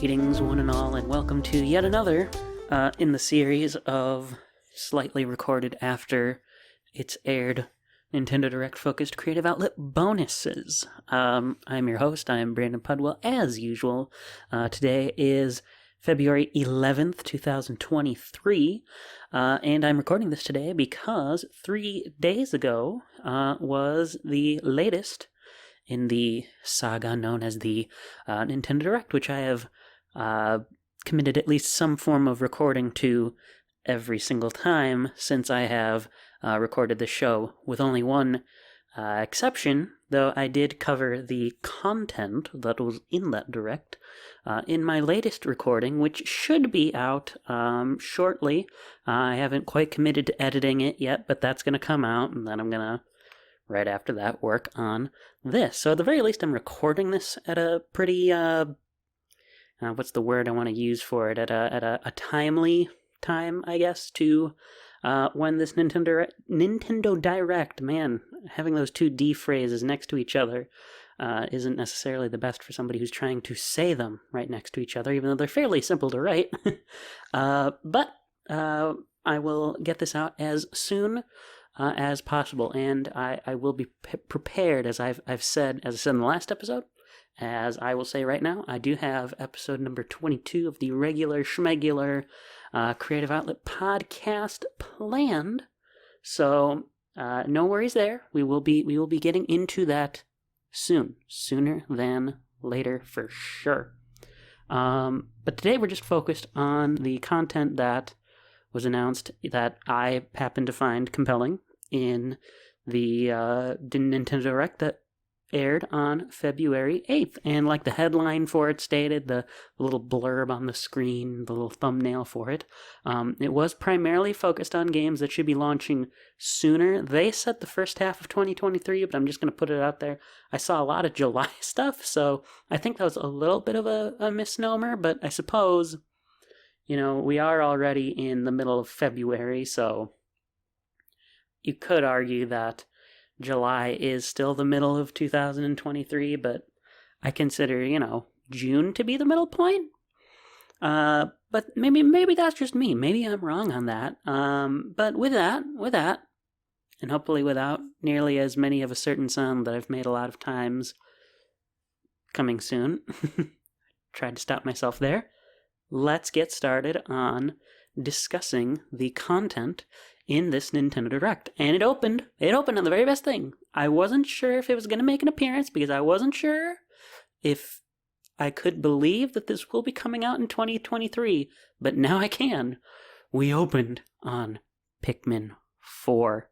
Greetings, one and all, and welcome to yet another in the series of slightly recorded after it's aired Nintendo Direct focused creative outlet bonuses. I'm your host, I'm Brandon Pudwell, as usual. Today is February 11th, 2023, and I'm recording this today because 3 days ago was the latest in the saga known as the Nintendo Direct, which I have committed at least some form of recording to every single time since I have recorded the show, with only one exception, though I did cover the content that was in that Direct in my latest recording, which should be out shortly. I haven't quite committed to editing it yet, but that's going to come out, and then I'm going to, right after that, work on this. So at the very least, I'm recording this at a pretty, what's the word I want to use for it? At a timely time, I guess, to when this Nintendo Direct, man, having those two D phrases next to each other isn't necessarily the best for somebody who's trying to say them right next to each other, even though they're fairly simple to write. But I will get this out as soon as possible, and I will be prepared, as I said in the last episode, as I will say right now. I do have episode number 22 of the regular schmegular Creative Outlet podcast planned, so no worries there. We will be getting into that sooner than later for sure. But today we're just focused on the content that was announced that I happened to find compelling in the Nintendo Direct that aired on February 8th. And like the headline for it stated, the little blurb on the screen, the little thumbnail for it, it was primarily focused on games that should be launching sooner. They said the first half of 2023, but I'm just going to put it out there. I saw a lot of July stuff, so I think that was a little bit of a misnomer, but I suppose, you know, we are already in the middle of February, so you could argue that July is still the middle of 2023, but I consider, June to be the middle point. But maybe that's just me. Maybe I'm wrong on that. But with that, and hopefully without nearly as many of a certain sound that I've made a lot of times coming soon, tried to stop myself there. Let's get started on discussing the content in this Nintendo Direct. And it opened on the very best thing. I wasn't sure if it was going to make an appearance because I wasn't sure if I could believe that this will be coming out in 2023, but now I can. We opened on Pikmin 4.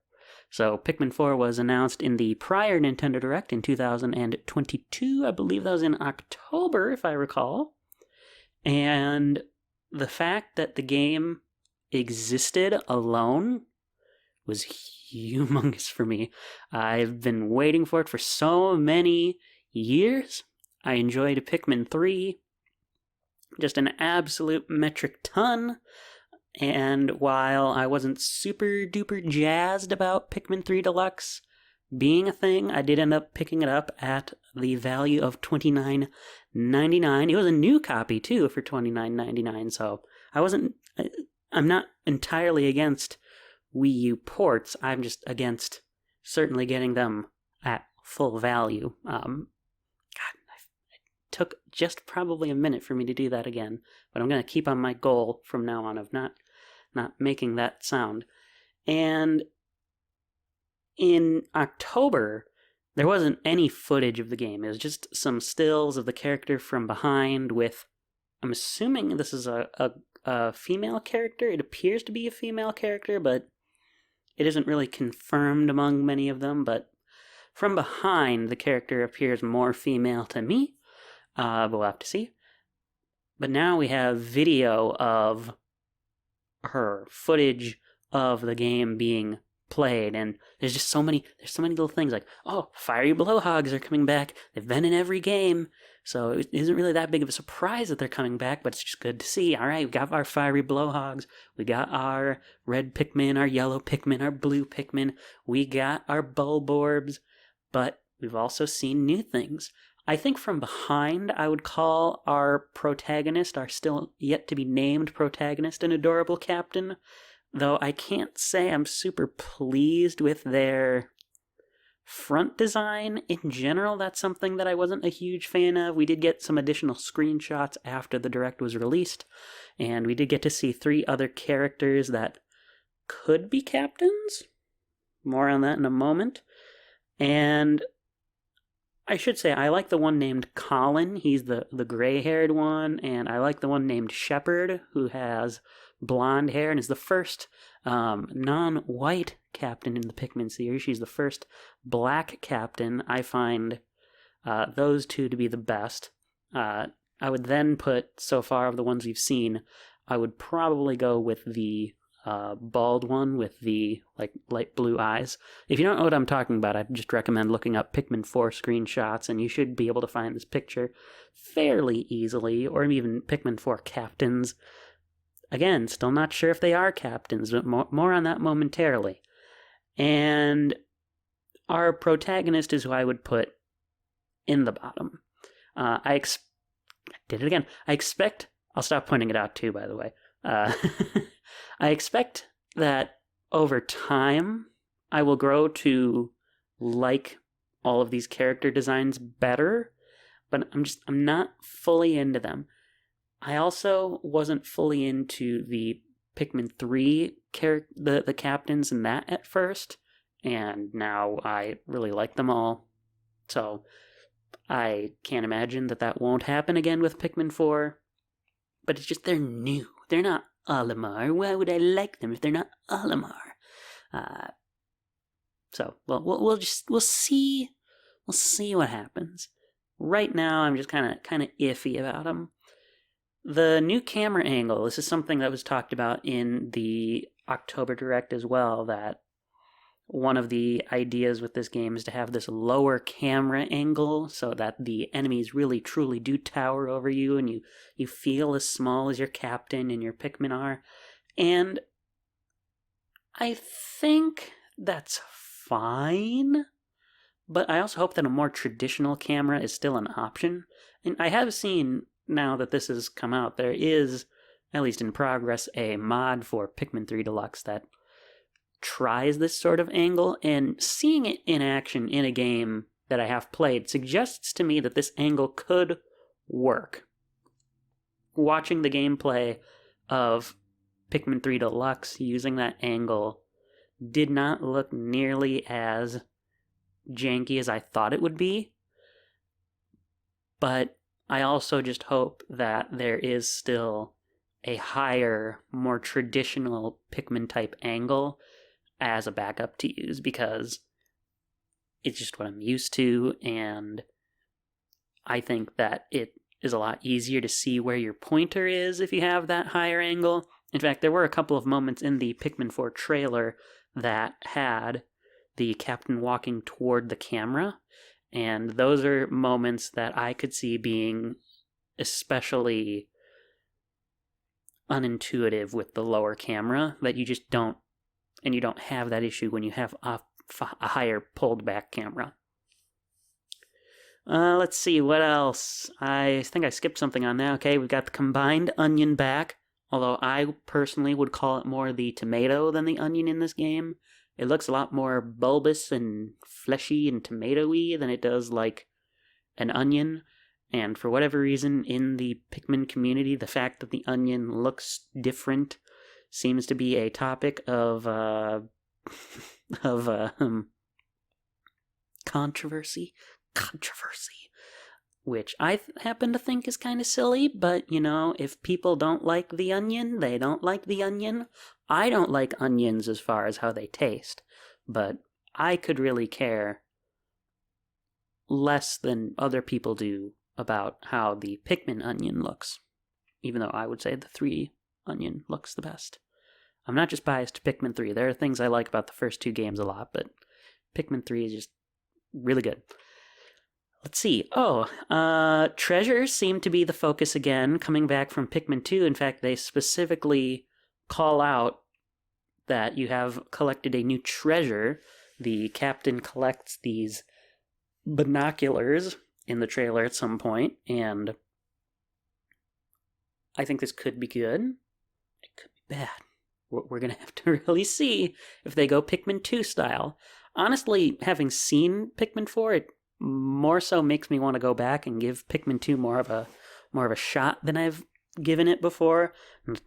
So Pikmin 4 was announced in the prior Nintendo Direct in 2022. I believe that was in October, if I recall. And the fact that the game existed alone was humongous for me. I've been waiting for it for so many years. I enjoyed Pikmin 3 just an absolute metric ton. And while I wasn't super duper jazzed about Pikmin 3 Deluxe being a thing, I did end up picking it up at the value of $29.99. It was a new copy too for $29.99, so I'm not entirely against Wii U ports. I'm just against certainly getting them at full value. It took just probably a minute for me to do that again, but I'm going to keep on my goal from now on of not making that sound. And in October, there wasn't any footage of the game. It was just some stills of the character from behind with, I'm assuming this is a female character. It appears to be a female character, but it isn't really confirmed among many of them. But from behind, the character appears more female to me. We'll have to see. But now we have video of her, footage of the game being played, and there's so many little things like, oh, fiery blowhogs are coming back. They've been in every game, so it isn't really that big of a surprise that they're coming back, but it's just good to see. All right, we got our fiery blowhogs, we got our red Pikmin, our yellow Pikmin, our blue Pikmin, we got our Bulborbs, but we've also seen new things. I think from behind, I would call our protagonist, our still yet to be named protagonist, an adorable captain. Though I can't say I'm super pleased with their front design. In general, that's something that I wasn't a huge fan of. We did get some additional screenshots after the Direct was released, and we did get to see 3 other characters that could be captains. More on that in a moment. And I should say, I like the one named Colin. He's the gray-haired one, and I like the one named Shepard, who has blonde hair and is the first non-white captain in the Pikmin series. She's the first black captain. I find those 2 to be the best. I would then put, so far of the ones we've seen, I would probably go with the bald one with the light blue eyes. If you don't know what I'm talking about, I'd just recommend looking up Pikmin 4 screenshots, and you should be able to find this picture fairly easily, or even Pikmin 4 captains. Again, still not sure if they are captains, but more on that momentarily. And our protagonist is who I would put in the bottom. I did it again. I'll stop pointing it out too, by the way. I expect that over time, I will grow to like all of these character designs better, but I'm not fully into them. I also wasn't fully into the Pikmin 3 the captains in that at first, and now I really like them all. So I can't imagine that won't happen again with Pikmin 4. But it's just they're new. They're not Olimar. Why would I like them if they're not Olimar? So we'll see what happens. Right now, I'm just kind of iffy about them. The new camera angle. This is something that was talked about in the October Direct as well. That one of the ideas with this game is to have this lower camera angle so that the enemies really truly do tower over you and you feel as small as your captain and your Pikmin are. And I think that's fine, but I also hope that a more traditional camera is still an option. And I have seen, now that this has come out, there is, at least in progress, a mod for Pikmin 3 Deluxe that tries this sort of angle, and seeing it in action in a game that I have played suggests to me that this angle could work. Watching the gameplay of Pikmin 3 Deluxe using that angle did not look nearly as janky as I thought it would be, but I also just hope that there is still a higher, more traditional Pikmin type angle as a backup to use, because it's just what I'm used to, and I think that it is a lot easier to see where your pointer is if you have that higher angle. In fact, there were a couple of moments in the Pikmin 4 trailer that had the captain walking toward the camera, and those are moments that I could see being especially unintuitive with the lower camera, that you just don't, and you don't have that issue when you have a higher pulled back camera. Let's see, what else? I think I skipped something on that. Okay, we've got the combined onion back, although I personally would call it more the tomato than the onion in this game. It looks a lot more bulbous and fleshy and tomatoey than it does like an onion. And for whatever reason, in the Pikmin community, the fact that the onion looks different seems to be a topic of controversy, which I happen to think is kind of silly. But you know, if people don't like the onion, they don't like the onion. I don't like onions as far as how they taste, but I could really care less than other people do about how the Pikmin onion looks, even though I would say the 3 onion looks the best. I'm not just biased to Pikmin 3. There are things I like about the first 2 games a lot, but Pikmin 3 is just really good. Let's see. Treasures seem to be the focus again, coming back from Pikmin 2. In fact, they specifically call out that you have collected a new treasure. The captain collects these binoculars, in the trailer at some point, and I think this could be good. It could be bad. We're going to have to really see if they go Pikmin 2 style. Honestly, having seen Pikmin 4, it more so makes me want to go back and give Pikmin 2 more of a shot than I've given it before.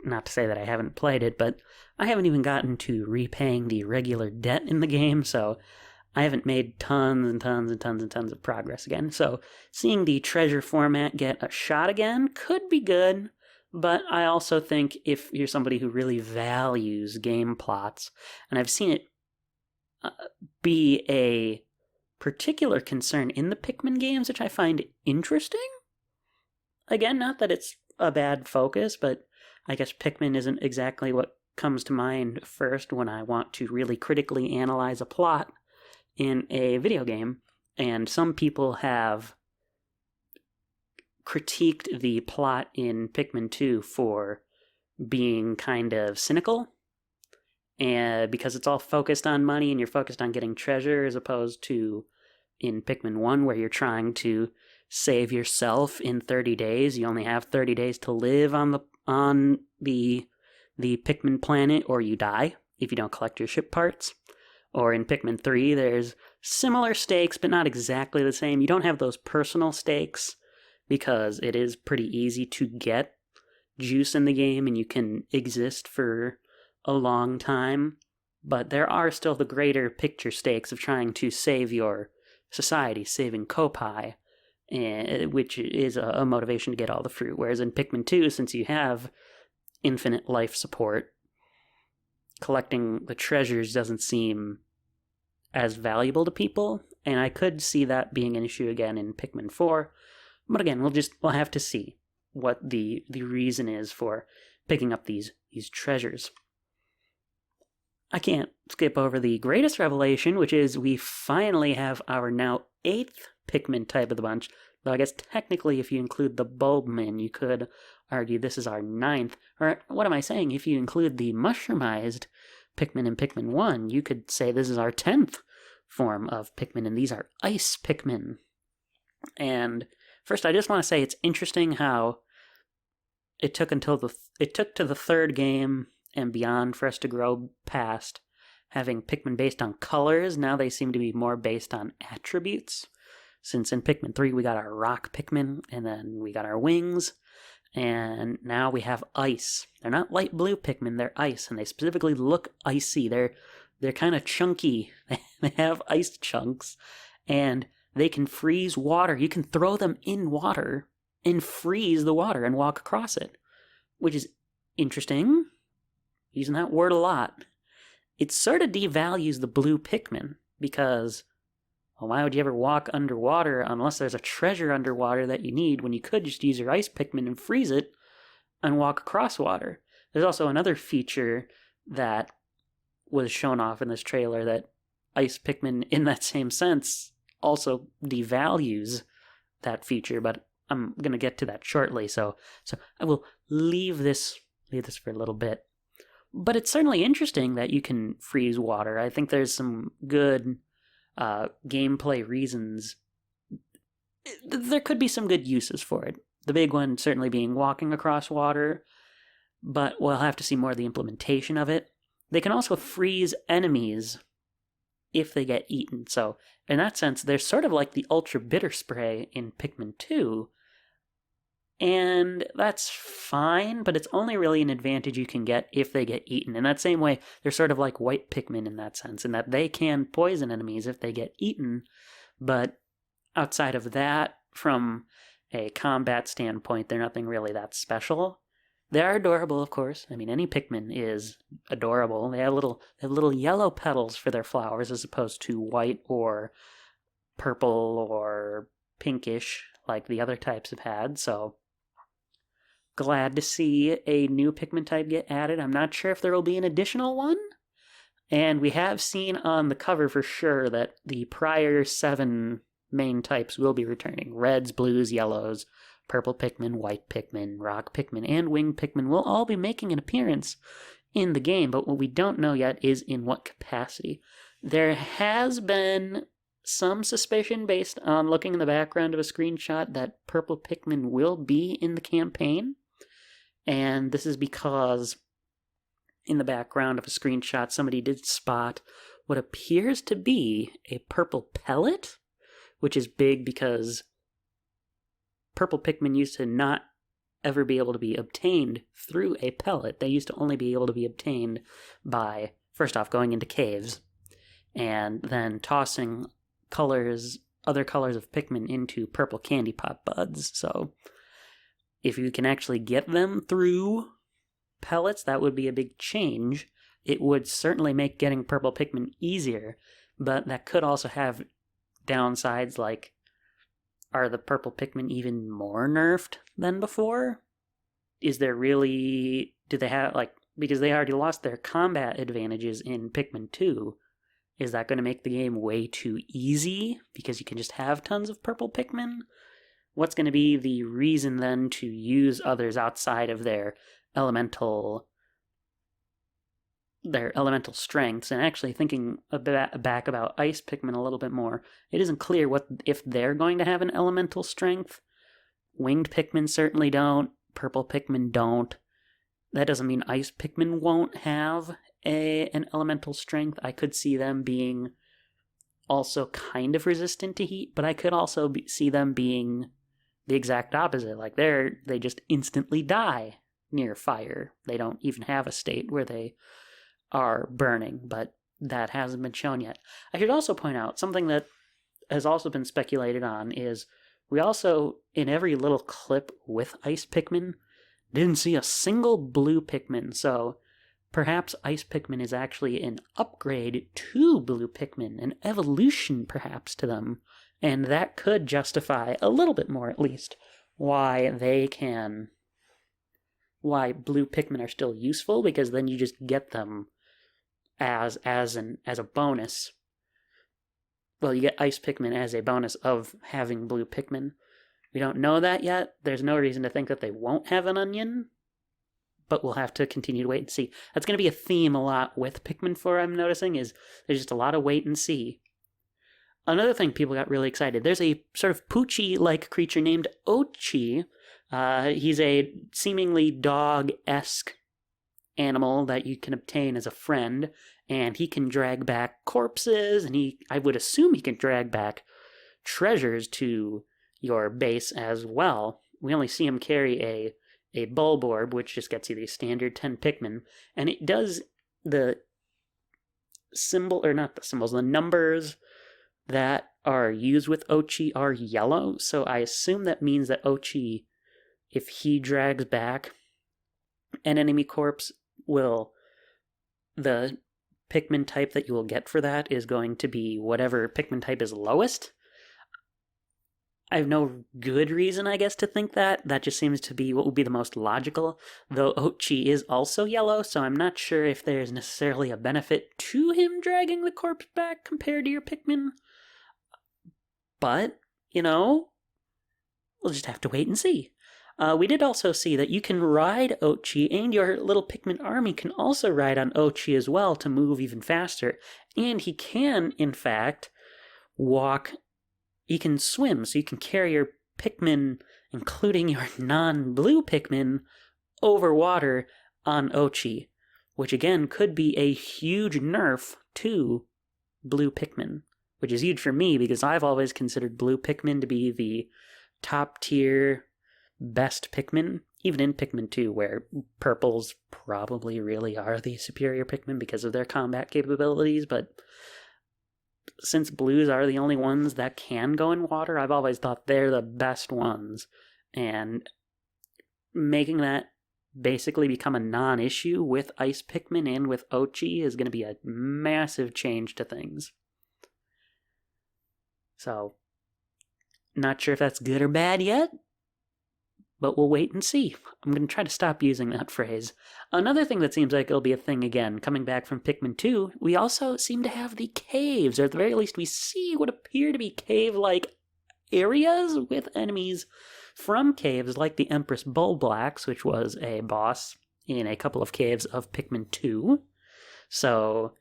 Not to say that I haven't played it, but I haven't even gotten to repaying the regular debt in the game, so I haven't made tons and tons and tons and tons of progress again. So seeing the treasure format get a shot again could be good. But I also think if you're somebody who really values game plots, and I've seen it be a particular concern in the Pikmin games, which I find interesting. Again, not that it's a bad focus, but I guess Pikmin isn't exactly what comes to mind first when I want to really critically analyze a plot in a video game. And some people have critiqued the plot in Pikmin 2 for being kind of cynical, and because it's all focused on money and you're focused on getting treasure, as opposed to in Pikmin 1 where you're trying to save yourself in 30 days. You only have 30 days to live on the Pikmin planet, or you die if you don't collect your ship parts. Or in Pikmin 3, there's similar stakes, but not exactly the same. You don't have those personal stakes, because it is pretty easy to get juice in the game and you can exist for a long time. But there are still the greater picture stakes of trying to save your society, saving Kopai, which is a motivation to get all the fruit. Whereas in Pikmin 2, since you have infinite life support, collecting the treasures doesn't seem as valuable to people. And I could see that being an issue again in Pikmin 4. But again, we'll have to see what the reason is for picking up these treasures. I can't skip over the greatest revelation, which is we finally have our now 8th Pikmin type of the bunch. Though I guess technically if you include the Bulbmin, you could argue this is our 9th. Or what am I saying? If you include the mushroomized Pikmin in Pikmin 1, you could say this is our 10th form of Pikmin, and these are ice Pikmin. And first, I just want to say it's interesting how it took to the third game and beyond for us to grow past having Pikmin based on colors. Now they seem to be more based on attributes. Since in Pikmin 3 we got our rock Pikmin, and then we got our wings, and now we have ice. They're not light blue Pikmin, they're ice, and they specifically look icy. They're kind of chunky. They have ice chunks, and they can freeze water. You can throw them in water and freeze the water and walk across it, which is interesting. Using that word a lot. It sort of devalues the blue Pikmin, because, well, why would you ever walk underwater unless there's a treasure underwater that you need, when you could just use your ice Pikmin and freeze it and walk across water? There's also another feature that was shown off in this trailer that ice Pikmin, in that same sense, also devalues that feature, but I'm going to get to that shortly, so I will leave this for a little bit. But it's certainly interesting that you can freeze water. I think there's some good gameplay reasons. There could be some good uses for it. The big one certainly being walking across water, but we'll have to see more of the implementation of it. They can also freeze enemies if they get eaten. So in that sense, they're sort of like the ultra bitter spray in Pikmin 2. And that's fine, but it's only really an advantage you can get if they get eaten. In that same way, they're sort of like white Pikmin in that sense, in that they can poison enemies if they get eaten. But outside of that, from a combat standpoint, they're nothing really that special. They are adorable, of course. I mean, any Pikmin is adorable. They have little yellow petals for their flowers, as opposed to white or purple or pinkish like the other types have had. So glad to see a new Pikmin type get added. I'm not sure if there will be an additional one. And we have seen on the cover for sure that the prior 7 main types will be returning. Reds, blues, yellows, purple Pikmin, white Pikmin, rock Pikmin, and wing Pikmin will all be making an appearance in the game, but what we don't know yet is in what capacity. There has been some suspicion based on looking in the background of a screenshot that purple Pikmin will be in the campaign. And this is because in the background of a screenshot, somebody did spot what appears to be a purple pellet, which is big because purple Pikmin used to not ever be able to be obtained through a pellet. They used to only be able to be obtained by, first off, going into caves, and then tossing other colors of Pikmin into purple candy pop buds. So if you can actually get them through pellets, that would be a big change. It would certainly make getting purple Pikmin easier, but that could also have downsides like, are the purple Pikmin even more nerfed than before? Is there really... do they have, because they already lost their combat advantages in Pikmin 2, is that going to make the game way too easy because you can just have tons of purple Pikmin? What's going to be the reason then to use others outside of their elemental strengths? And actually thinking back about ice Pikmin a little bit more, it isn't clear if they're going to have an elemental strength. Winged Pikmin certainly don't. Purple Pikmin don't. That doesn't mean ice Pikmin won't have an elemental strength. I could see them being also kind of resistant to heat, but I could also see them being the exact opposite. Like they just instantly die near fire. They don't even have a state where they are burning, but that hasn't been shown yet. I should also point out something that has also been speculated on is we also, in every little clip with ice Pikmin, didn't see a single blue Pikmin, so perhaps ice Pikmin is actually an upgrade to blue Pikmin, an evolution perhaps to them, and that could justify a little bit more at least why blue Pikmin are still useful, because then you just get them as a bonus. Well, you get ice Pikmin as a bonus of having blue Pikmin. We don't know that yet. There's no reason to think that they won't have an onion, but we'll have to continue to wait and see. That's going to be a theme a lot with Pikmin 4, I'm noticing, is there's just a lot of wait and see. Another thing people got really excited, there's a sort of Poochie-like creature named Ochi. He's a seemingly dog-esque animal that you can obtain as a friend, and he can drag back corpses, and I would assume he can drag back treasures to your base as well. We only see him carry a bulb orb, which just gets you the standard 10 Pikmin, and it does the numbers that are used with Ochi are yellow, so I assume that means that Ochi, if he drags back an enemy corpse, the Pikmin type that you will get for that is going to be whatever Pikmin type is lowest. I have no good reason, I guess, to think that. That just seems to be what would be the most logical, though Ochi is also yellow, so I'm not sure if there's necessarily a benefit to him dragging the corpse back compared to your Pikmin. But, we'll just have to wait and see. We did also see that you can ride Ochi, and your little Pikmin army can also ride on Ochi as well to move even faster. And he can, in fact, walk. He can swim, so you can carry your Pikmin, including your non-blue Pikmin, over water on Ochi, which again could be a huge nerf to blue Pikmin, which is huge for me because I've always considered blue Pikmin to be the top tier best Pikmin, even in Pikmin 2, where purples probably really are the superior Pikmin because of their combat capabilities, but since blues are the only ones that can go in water, I've always thought they're the best ones, and making that basically become a non-issue with ice Pikmin and with Ochi is going to be a massive change to things. So, not sure if that's good or bad yet, but we'll wait and see. I'm going to try to stop using that phrase. Another thing that seems like it'll be a thing again, coming back from Pikmin 2, we also seem to have the caves, or at the very least we see what appear to be cave-like areas with enemies from caves like the Empress Bulblax, which was a boss in a couple of caves of Pikmin 2. So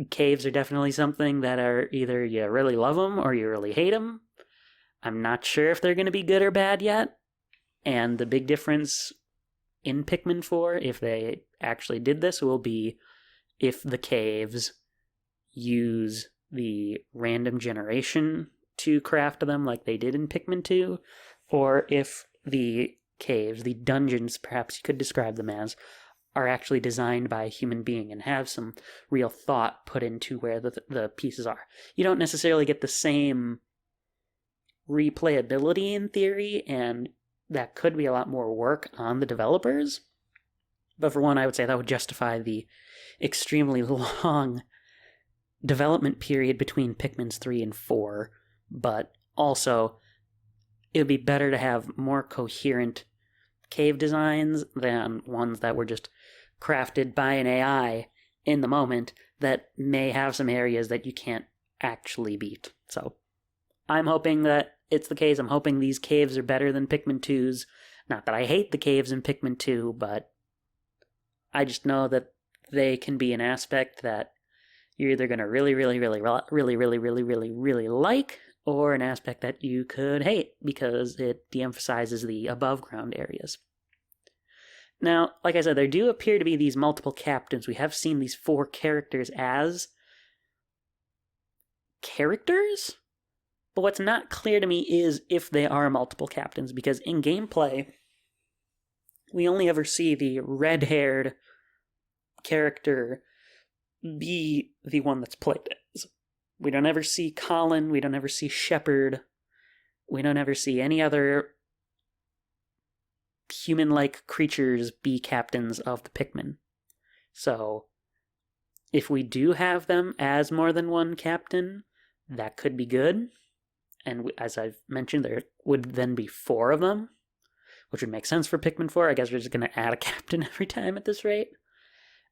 caves are definitely something that are either you really love them or you really hate them. I'm not sure if they're going to be good or bad yet. And the big difference in Pikmin 4, if they actually did this, will be if the caves use the random generation to craft them like they did in Pikmin 2, or if the caves, the dungeons, perhaps you could describe them as, are actually designed by a human being and have some real thought put into where the pieces are. You don't necessarily get the same replayability in theory, and that could be a lot more work on the developers. But for one, I would say that would justify the extremely long development period between Pikmin's 3 and 4, but also it would be better to have more coherent cave designs than ones that were just crafted by an AI in the moment that may have some areas that you can't actually beat. So I'm hoping that it's the case. I'm hoping these caves are better than Pikmin 2's. Not that I hate the caves in Pikmin 2, but I just know that they can be an aspect that you're either going to really like, or an aspect that you could hate because it de-emphasizes the above-ground areas. Now, like I said, there do appear to be these multiple captains. We have seen these 4 characters as characters, but what's not clear to me is if they are multiple captains, because in gameplay, we only ever see the red-haired character be the one that's played as. We don't ever see Colin, we don't ever see Shepard, we don't ever see any other human-like creatures be captains of the Pikmin. So, if we do have them as more than one captain, that could be good. And as I've mentioned, there would then be 4 of them, which would make sense for Pikmin 4. I guess we're just going to add a captain every time at this rate.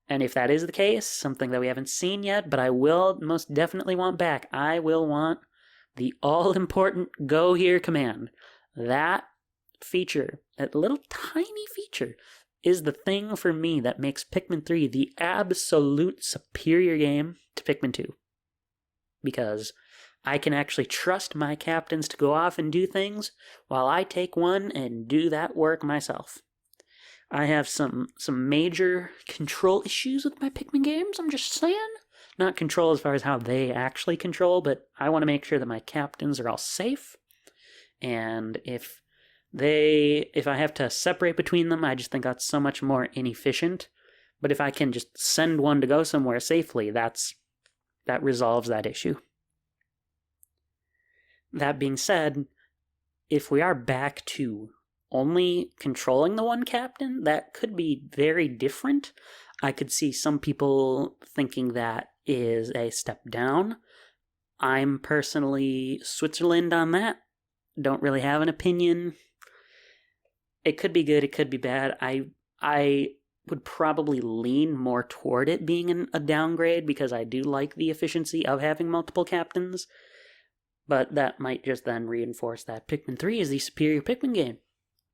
And if that is the case, something that we haven't seen yet, but I will most definitely want back, I will want the all-important Go Here command. That feature, that little tiny feature, is the thing for me that makes Pikmin 3 the absolute superior game to Pikmin 2. Because I can actually trust my captains to go off and do things while I take one and do that work myself. I have some major control issues with my Pikmin games, I'm just saying. Not control as far as how they actually control, but I want to make sure that my captains are all safe. And if I have to separate between them, I just think that's so much more inefficient. But if I can just send one to go somewhere safely, that resolves that issue. That being said, if we are back to only controlling the one captain, that could be very different. I could see some people thinking that is a step down. I'm personally Switzerland on that. Don't really have an opinion. It could be good, it could be bad. I would probably lean more toward it being a downgrade because I do like the efficiency of having multiple captains. But that might just then reinforce that Pikmin 3 is the superior Pikmin game.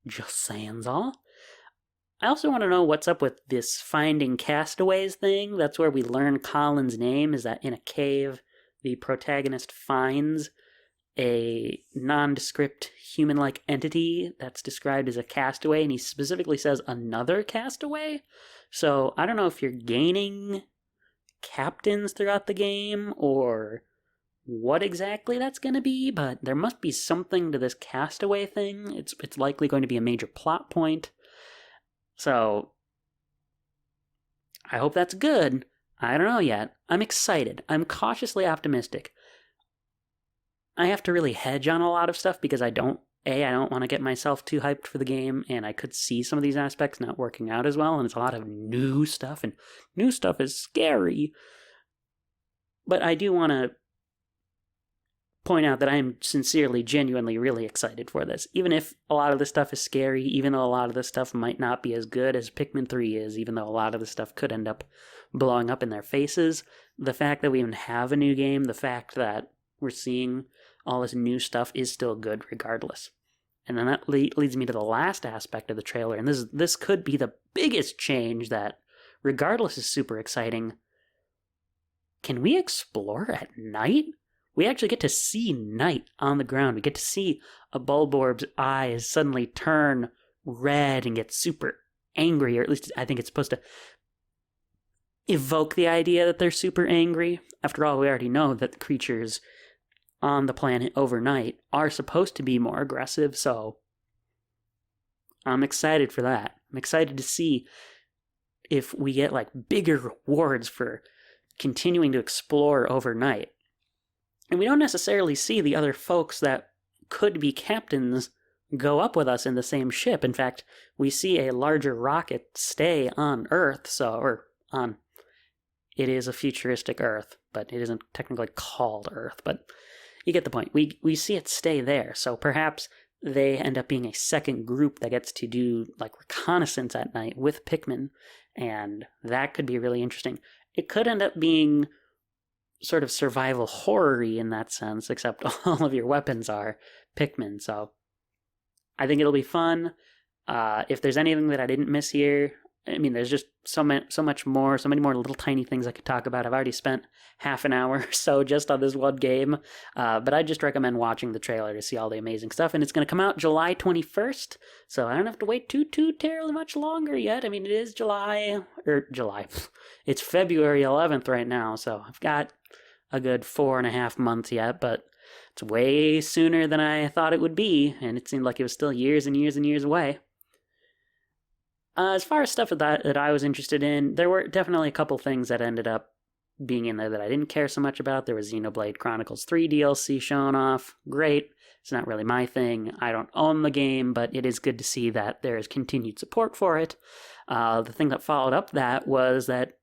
Just saying's all. I also want to know what's up with this finding castaways thing. That's where we learn Colin's name, is that in a cave, the protagonist finds a nondescript human-like entity that's described as a castaway, and he specifically says another castaway. So I don't know if you're gaining captains throughout the game, or what exactly that's going to be, but there must be something to this castaway thing. It's likely going to be a major plot point. So, I hope that's good. I don't know yet. I'm excited. I'm cautiously optimistic. I have to really hedge on a lot of stuff because I don't want to get myself too hyped for the game, and I could see some of these aspects not working out as well, and it's a lot of new stuff, and new stuff is scary. But I do want to point out that I am sincerely, genuinely, really excited for this. Even if a lot of this stuff is scary, even though a lot of this stuff might not be as good as Pikmin 3 is, even though a lot of this stuff could end up blowing up in their faces, the fact that we even have a new game, the fact that we're seeing all this new stuff is still good regardless. And then that leads me to the last aspect of the trailer, and this could be the biggest change that, regardless, is super exciting. can we explore at night? We actually get to see night on the ground. We get to see a Bulborb's eyes suddenly turn red and get super angry, or at least I think it's supposed to evoke the idea that they're super angry. After all, we already know that the creatures on the planet overnight are supposed to be more aggressive, so I'm excited for that. I'm excited to see if we get like bigger rewards for continuing to explore overnight. And we don't necessarily see the other folks that could be captains go up with us in the same ship. In fact, we see a larger rocket stay on Earth, it is a futuristic Earth, but it isn't technically called Earth, but you get the point. We see it stay there, so perhaps they end up being a second group that gets to do like reconnaissance at night with Pikmin, and that could be really interesting. It could end up being sort of survival horror-y in that sense, except all of your weapons are Pikmin, so I think it'll be fun. If there's anything that I didn't miss here, I mean, there's just so many more little tiny things I could talk about. I've already spent half an hour or so just on this one game, but I just recommend watching the trailer to see all the amazing stuff, and it's going to come out July 21st, so I don't have to wait too terribly much longer yet. I mean, it is July, it's February 11th right now, so I've got a good 4.5 months yet, but it's way sooner than I thought it would be, and it seemed like it was still years and years and years away. As far as stuff that I was interested in, there were definitely a couple things that ended up being in there that I didn't care so much about. There was Xenoblade Chronicles 3 DLC shown off. Great. It's not really my thing. I don't own the game, but it is good to see that there is continued support for it. The thing that followed up that was that,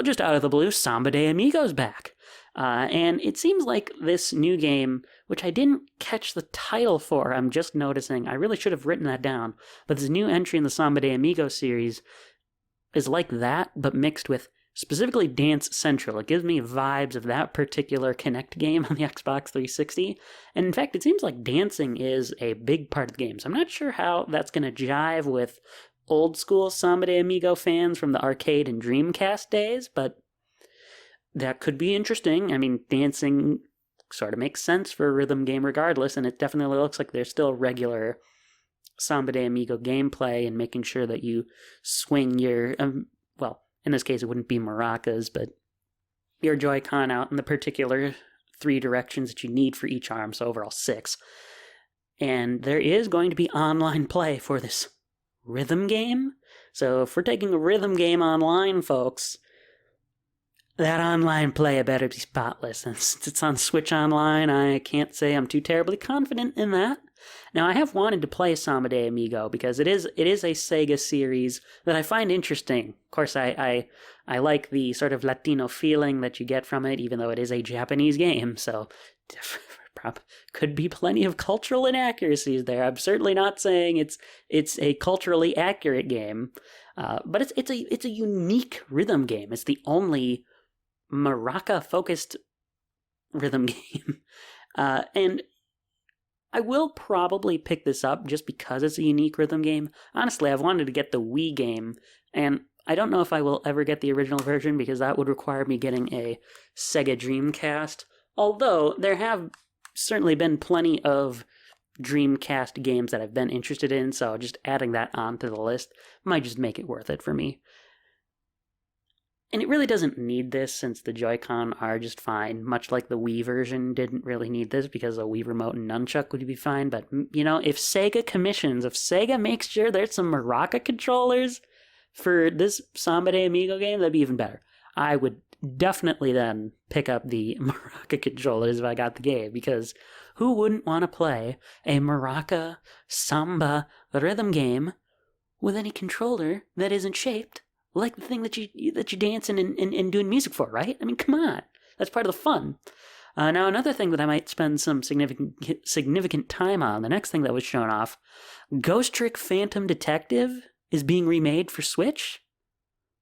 just out of the blue, Samba de Amigo's back. And it seems like this new game, which I didn't catch the title for, I'm just noticing, I really should have written that down, but this new entry in the Samba de Amigo series is like that, but mixed with specifically Dance Central. It gives me vibes of that particular Kinect game on the Xbox 360, and in fact, it seems like dancing is a big part of the game, so I'm not sure how that's going to jive with old school Samba de Amigo fans from the arcade and Dreamcast days, but that could be interesting. I mean, dancing sort of makes sense for a rhythm game regardless, and it definitely looks like there's still regular Samba de Amigo gameplay and making sure that you swing your, in this case it wouldn't be maracas, but your Joy-Con out in the particular 3 directions that you need for each arm, so overall 6. And there is going to be online play for this rhythm game, so if we're taking a rhythm game online, folks, that online play better be spotless, and since it's on Switch Online, I can't say I'm too terribly confident in that. Now, I have wanted to play Samba de Amigo because it is a Sega series that I find interesting. Of course, I like the sort of Latino feeling that you get from it, even though it is a Japanese game, so could be plenty of cultural inaccuracies there. I'm certainly not saying it's a culturally accurate game, but it's a unique rhythm game. It's the only maraca-focused rhythm game. And I will probably pick this up just because it's a unique rhythm game. Honestly, I've wanted to get the Wii game, and I don't know if I will ever get the original version because that would require me getting a Sega Dreamcast, although there have certainly been plenty of Dreamcast games that I've been interested in, so just adding that onto the list might just make it worth it for me. And it really doesn't need this since the Joy-Con are just fine, much like the Wii version didn't really need this because a Wii Remote and Nunchuck would be fine, but, if Sega makes sure there's some maraca controllers for this Samba de Amigo game, that'd be even better. I would definitely then pick up the maraca controllers if I got the game, because who wouldn't want to play a maraca samba rhythm game with any controller that isn't shaped like the thing that you're dancing and doing music for, right? I mean, come on. That's part of the fun. Now, another thing that I might spend some significant time on, the next thing that was shown off, Ghost Trick Phantom Detective is being remade for Switch.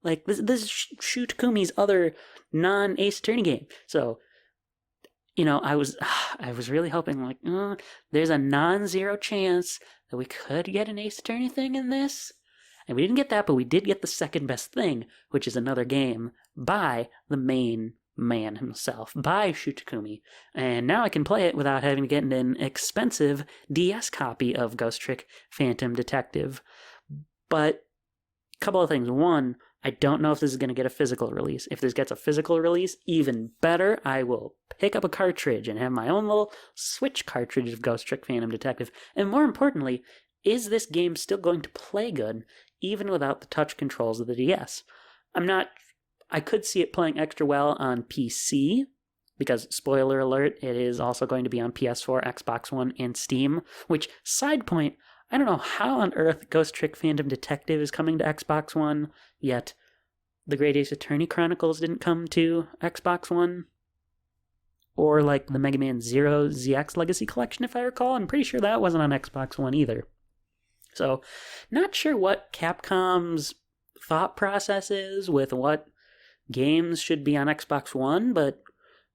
Like, this is Shu Takumi's other non-Ace Attorney game. So, I was really hoping, there's a non-zero chance that we could get an Ace Attorney thing in this. And we didn't get that, but we did get the second best thing, which is another game by the main man himself by Shutakumi, and now I can play it without having to get an expensive DS copy of Ghost Trick Phantom Detective. But a couple of things. One, I don't know if this is going to get a physical release. If this gets a physical release, even better. I will pick up a cartridge and have my own little Switch cartridge of Ghost Trick Phantom Detective. And more importantly, is this game still going to play good even without the touch controls of the DS? I could see it playing extra well on PC, because, spoiler alert, it is also going to be on PS4, Xbox One, and Steam, which, side point, I don't know how on earth Ghost Trick Phantom Detective is coming to Xbox One, yet the Great Ace Attorney Chronicles didn't come to Xbox One, or like the Mega Man Zero ZX Legacy Collection, if I recall. I'm pretty sure that wasn't on Xbox One either. So, not sure what Capcom's thought process is with what games should be on Xbox One, but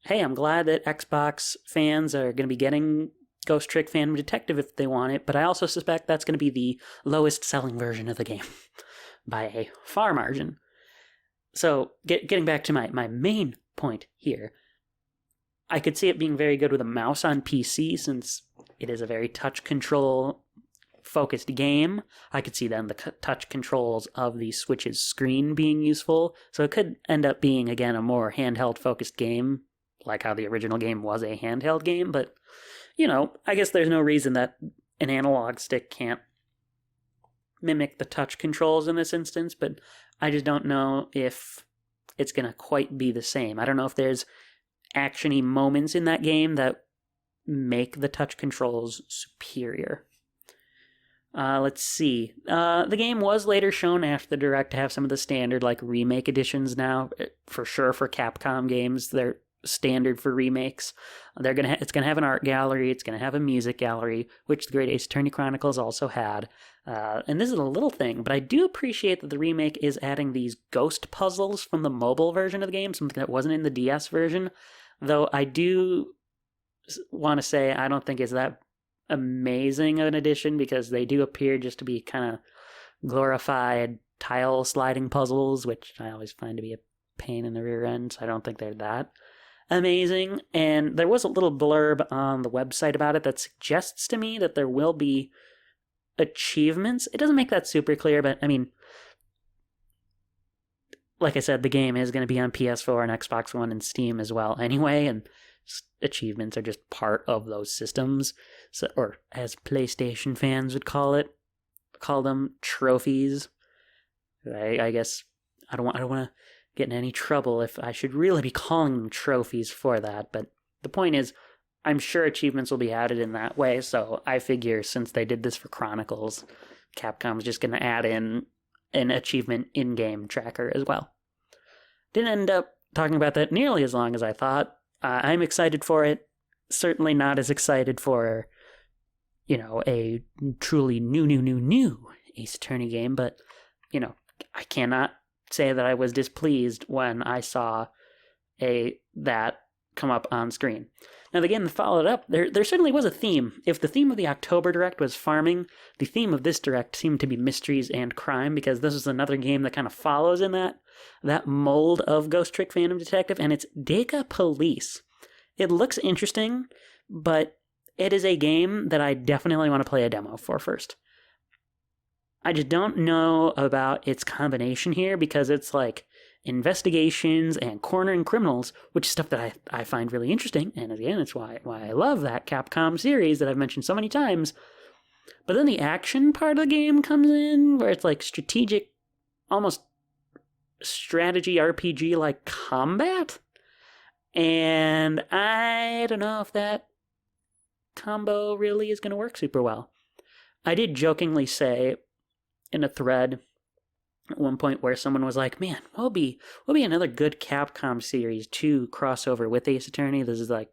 hey, I'm glad that Xbox fans are going to be getting Ghost Trick Phantom Detective if they want it, but I also suspect that's going to be the lowest selling version of the game by a far margin. So, getting back to my main point here, I could see it being very good with a mouse on PC since it is a very touch control focused game. I could see then the touch controls of the Switch's screen being useful, so it could end up being, again, a more handheld focused game, like how the original game was a handheld game, but, you know, I guess there's no reason that an analog stick can't mimic the touch controls in this instance, but I just don't know if it's going to quite be the same. I don't know if there's action-y moments in that game that make the touch controls superior. Let's see. The game was later shown after the Direct to have some of the standard, like, remake editions now. For sure, for Capcom games, they're standard for remakes. It's gonna have an art gallery, it's gonna have a music gallery, which the Great Ace Attorney Chronicles also had. And this is a little thing, but I do appreciate that the remake is adding these ghost puzzles from the mobile version of the game, something that wasn't in the DS version. Though I do want to say I don't think it's that amazing of an addition, because they do appear just to be kind of glorified tile sliding puzzles, which I always find to be a pain in the rear end, so I don't think they're that amazing. And there was a little blurb on the website about it that suggests to me that there will be achievements. It doesn't make that super clear, but I mean, like I said, the game is going to be on PS4 and Xbox One and Steam as well anyway, and achievements are just part of those systems. So, or as PlayStation fans would call them trophies. I guess I don't want to get in any trouble if I should really be calling them trophies for that, but the point is, I'm sure achievements will be added in that way, so I figure since they did this for Chronicles, Capcom's just going to add in an achievement in-game tracker as well. Didn't end up talking about that nearly as long as I thought. I'm excited for it. Certainly not as excited for, a truly new Ace Attorney game, but, I cannot say that I was displeased when I saw that come up on screen. Now, the game that followed up, there certainly was a theme. If the theme of the October Direct was farming, the theme of this Direct seemed to be mysteries and crime, because this is another game that kind of follows in that mold of Ghost Trick Phantom Detective, and it's Deka Police. It looks interesting, but it is a game that I definitely want to play a demo for first. I just don't know about its combination here, because it's like investigations and cornering criminals, which is stuff that I find really interesting, and again, it's why I love that Capcom series that I've mentioned so many times. But then the action part of the game comes in, where it's like strategic, almost strategy RPG like combat, and I don't know if that combo really is going to work super well. I did jokingly say in a thread at one point where someone was like, man, what will be another good Capcom series to crossover with Ace Attorney? This is like,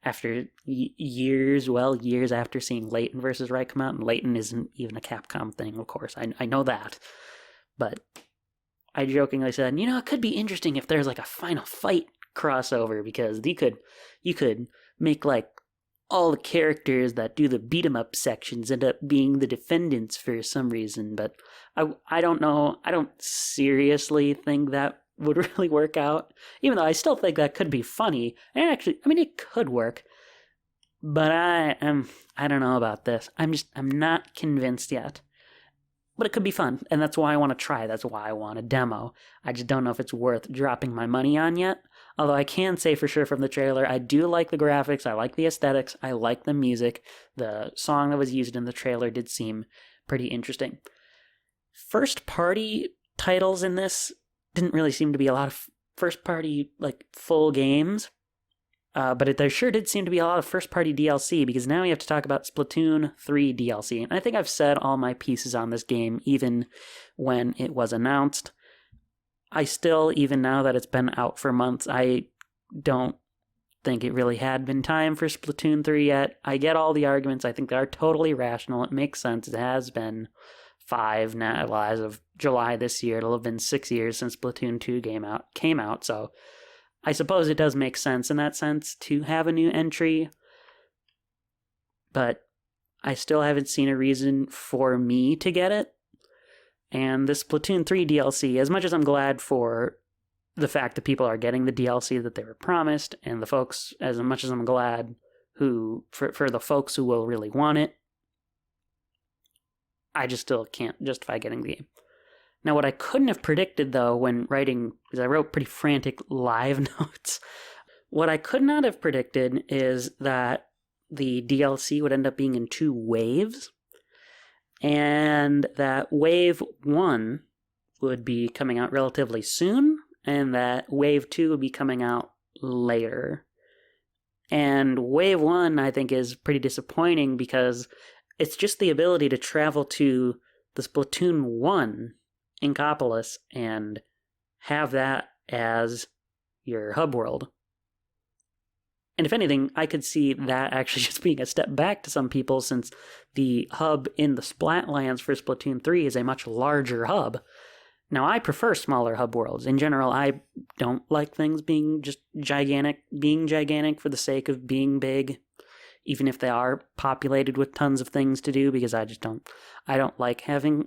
after years after seeing Layton versus Wright come out, and Layton isn't even a Capcom thing, of course. I know that. But I jokingly said, it could be interesting if there's like a Final Fight crossover, because you could make like all the characters that do the beat 'em up sections end up being the defendants for some reason, but I don't know. I don't seriously think that would really work out. Even though I still think that could be funny. And actually, I mean, it could work. But I don't know about this. I'm not convinced yet. But it could be fun, and that's why I want to try. That's why I want a demo. I just don't know if it's worth dropping my money on yet. Although I can say for sure from the trailer, I do like the graphics, I like the aesthetics, I like the music. The song that was used in the trailer did seem pretty interesting. First-party titles in this didn't really seem to be a lot of first-party, like, full games. But there sure did seem to be a lot of first-party DLC, because now we have to talk about Splatoon 3 DLC. And I think I've said all my pieces on this game, even when it was announced. I still, even now that it's been out for months, I don't think it really had been time for Splatoon 3 yet. I get all the arguments. I think they are totally rational. It makes sense. It has been 5 now. Well, as of July this year, it'll have been 6 years since Splatoon 2 came out, so I suppose it does make sense in that sense to have a new entry, but I still haven't seen a reason for me to get it. And this Splatoon 3 DLC, as much as I'm glad for the fact that people are getting the DLC that they were promised, and the folks, as much as I'm glad for the folks who will really want it, I just still can't justify getting the game. Now, what I couldn't have predicted, though, when writing, because I wrote pretty frantic live notes, what I could not have predicted is that the DLC would end up being in 2 waves, and that Wave 1 would be coming out relatively soon, and that Wave 2 would be coming out later. And Wave 1, I think, is pretty disappointing because it's just the ability to travel to the Splatoon 1 Inkopolis and have that as your hub world. And if anything, I could see that actually just being a step back to some people, since the hub in the Splatlands for Splatoon 3 is a much larger hub. Now, I prefer smaller hub worlds. In general, I don't like things being just gigantic for the sake of being big, even if they are populated with tons of things to do, because I don't like having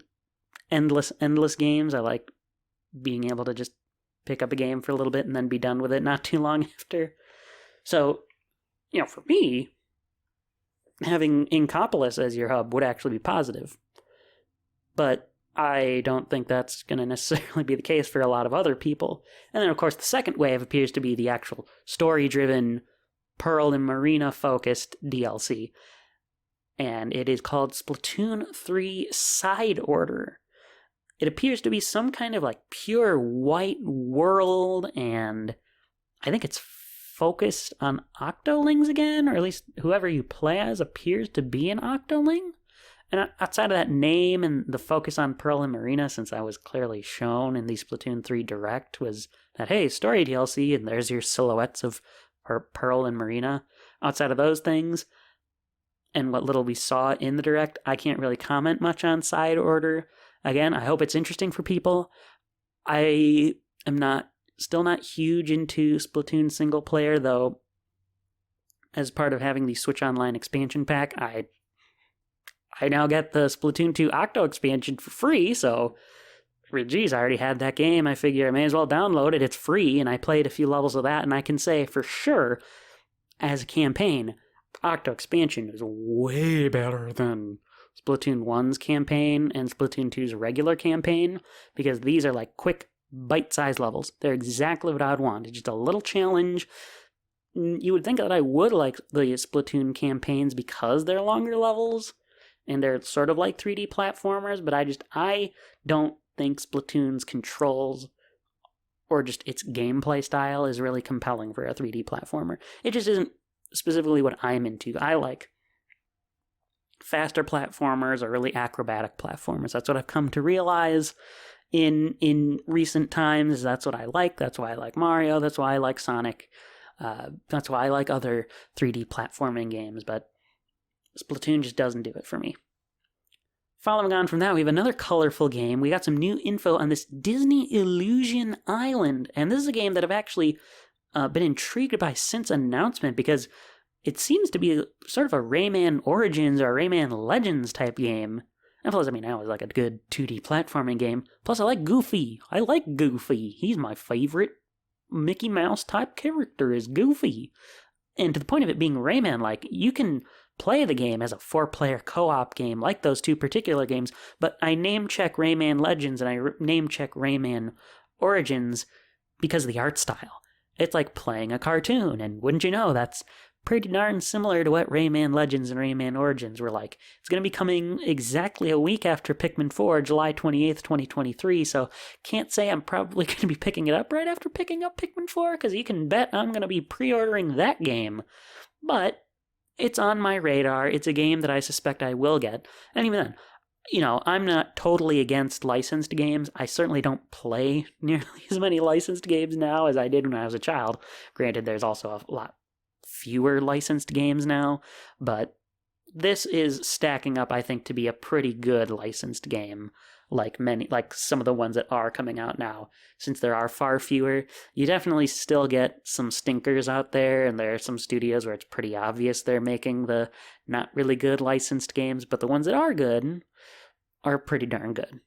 endless games. I like being able to just pick up a game for a little bit and then be done with it not too long after. So, for me, having Inkopolis as your hub would actually be positive. But I don't think that's going to necessarily be the case for a lot of other people. And then, of course, the second wave appears to be the actual story-driven, Pearl and Marina-focused DLC. And it is called Splatoon 3 Side Order. It appears to be some kind of pure white world, and I think it's focused on Octolings again, or at least whoever you play as appears to be an Octoling. And outside of that name and the focus on Pearl and Marina, since I was clearly shown in the Splatoon 3 Direct, was that, hey, story DLC, and there's your silhouettes of Pearl and Marina. Outside of those things, and what little we saw in the Direct, I can't really comment much on Side Order. Again, I hope it's interesting for people. I am still not huge into Splatoon single player, though. As part of having the Switch Online expansion pack, I now get the Splatoon 2 Octo expansion for free, so geez, I already had that game. I figure I may as well download it. It's free, and I played a few levels of that, and I can say for sure, as a campaign, Octo expansion is way better than Splatoon 1's campaign and Splatoon 2's regular campaign, because these are quick, bite-sized levels. They're exactly what I would want. It's just a little challenge. You would think that I would like the Splatoon campaigns because they're longer levels, and they're sort of like 3D platformers, but I don't think Splatoon's controls or just its gameplay style is really compelling for a 3D platformer. It just isn't specifically what I'm into. I like faster platformers or really acrobatic platformers. That's what I've come to realize in recent times. That's what I like. That's why I like Mario. That's why I like Sonic. That's why I like other 3D platforming games, but Splatoon just doesn't do it for me. Following on from that, we have another colorful game. We got some new info on this Disney Illusion Island, and this is a game that I've actually been intrigued by since announcement, because it seems to be sort of a Rayman Origins or Rayman Legends type game. And plus, I mean, I always like a good 2D platforming game. Plus, I like Goofy. He's my favorite Mickey Mouse type character is Goofy. And to the point of it being Rayman-like, you can play the game as a 4-player co-op game like those two particular games, but I name-check Rayman Legends and I name-check Rayman Origins because of the art style. It's like playing a cartoon, and wouldn't you know, that's pretty darn similar to what Rayman Legends and Rayman Origins were like. It's going to be coming exactly a week after Pikmin 4, July 28th, 2023, so can't say I'm probably going to be picking it up right after picking up Pikmin 4, because you can bet I'm going to be pre-ordering that game. But it's on my radar. It's a game that I suspect I will get. And even then, you know, I'm not totally against licensed games. I certainly don't play nearly as many licensed games now as I did when I was a child. Granted, there's also a lot fewer licensed games now, but this is stacking up, I think, to be a pretty good licensed game, like some of the ones that are coming out now. Since there are far fewer, you definitely still get some stinkers out there, and there are some studios where it's pretty obvious they're making the not really good licensed games, but the ones that are good are pretty darn good.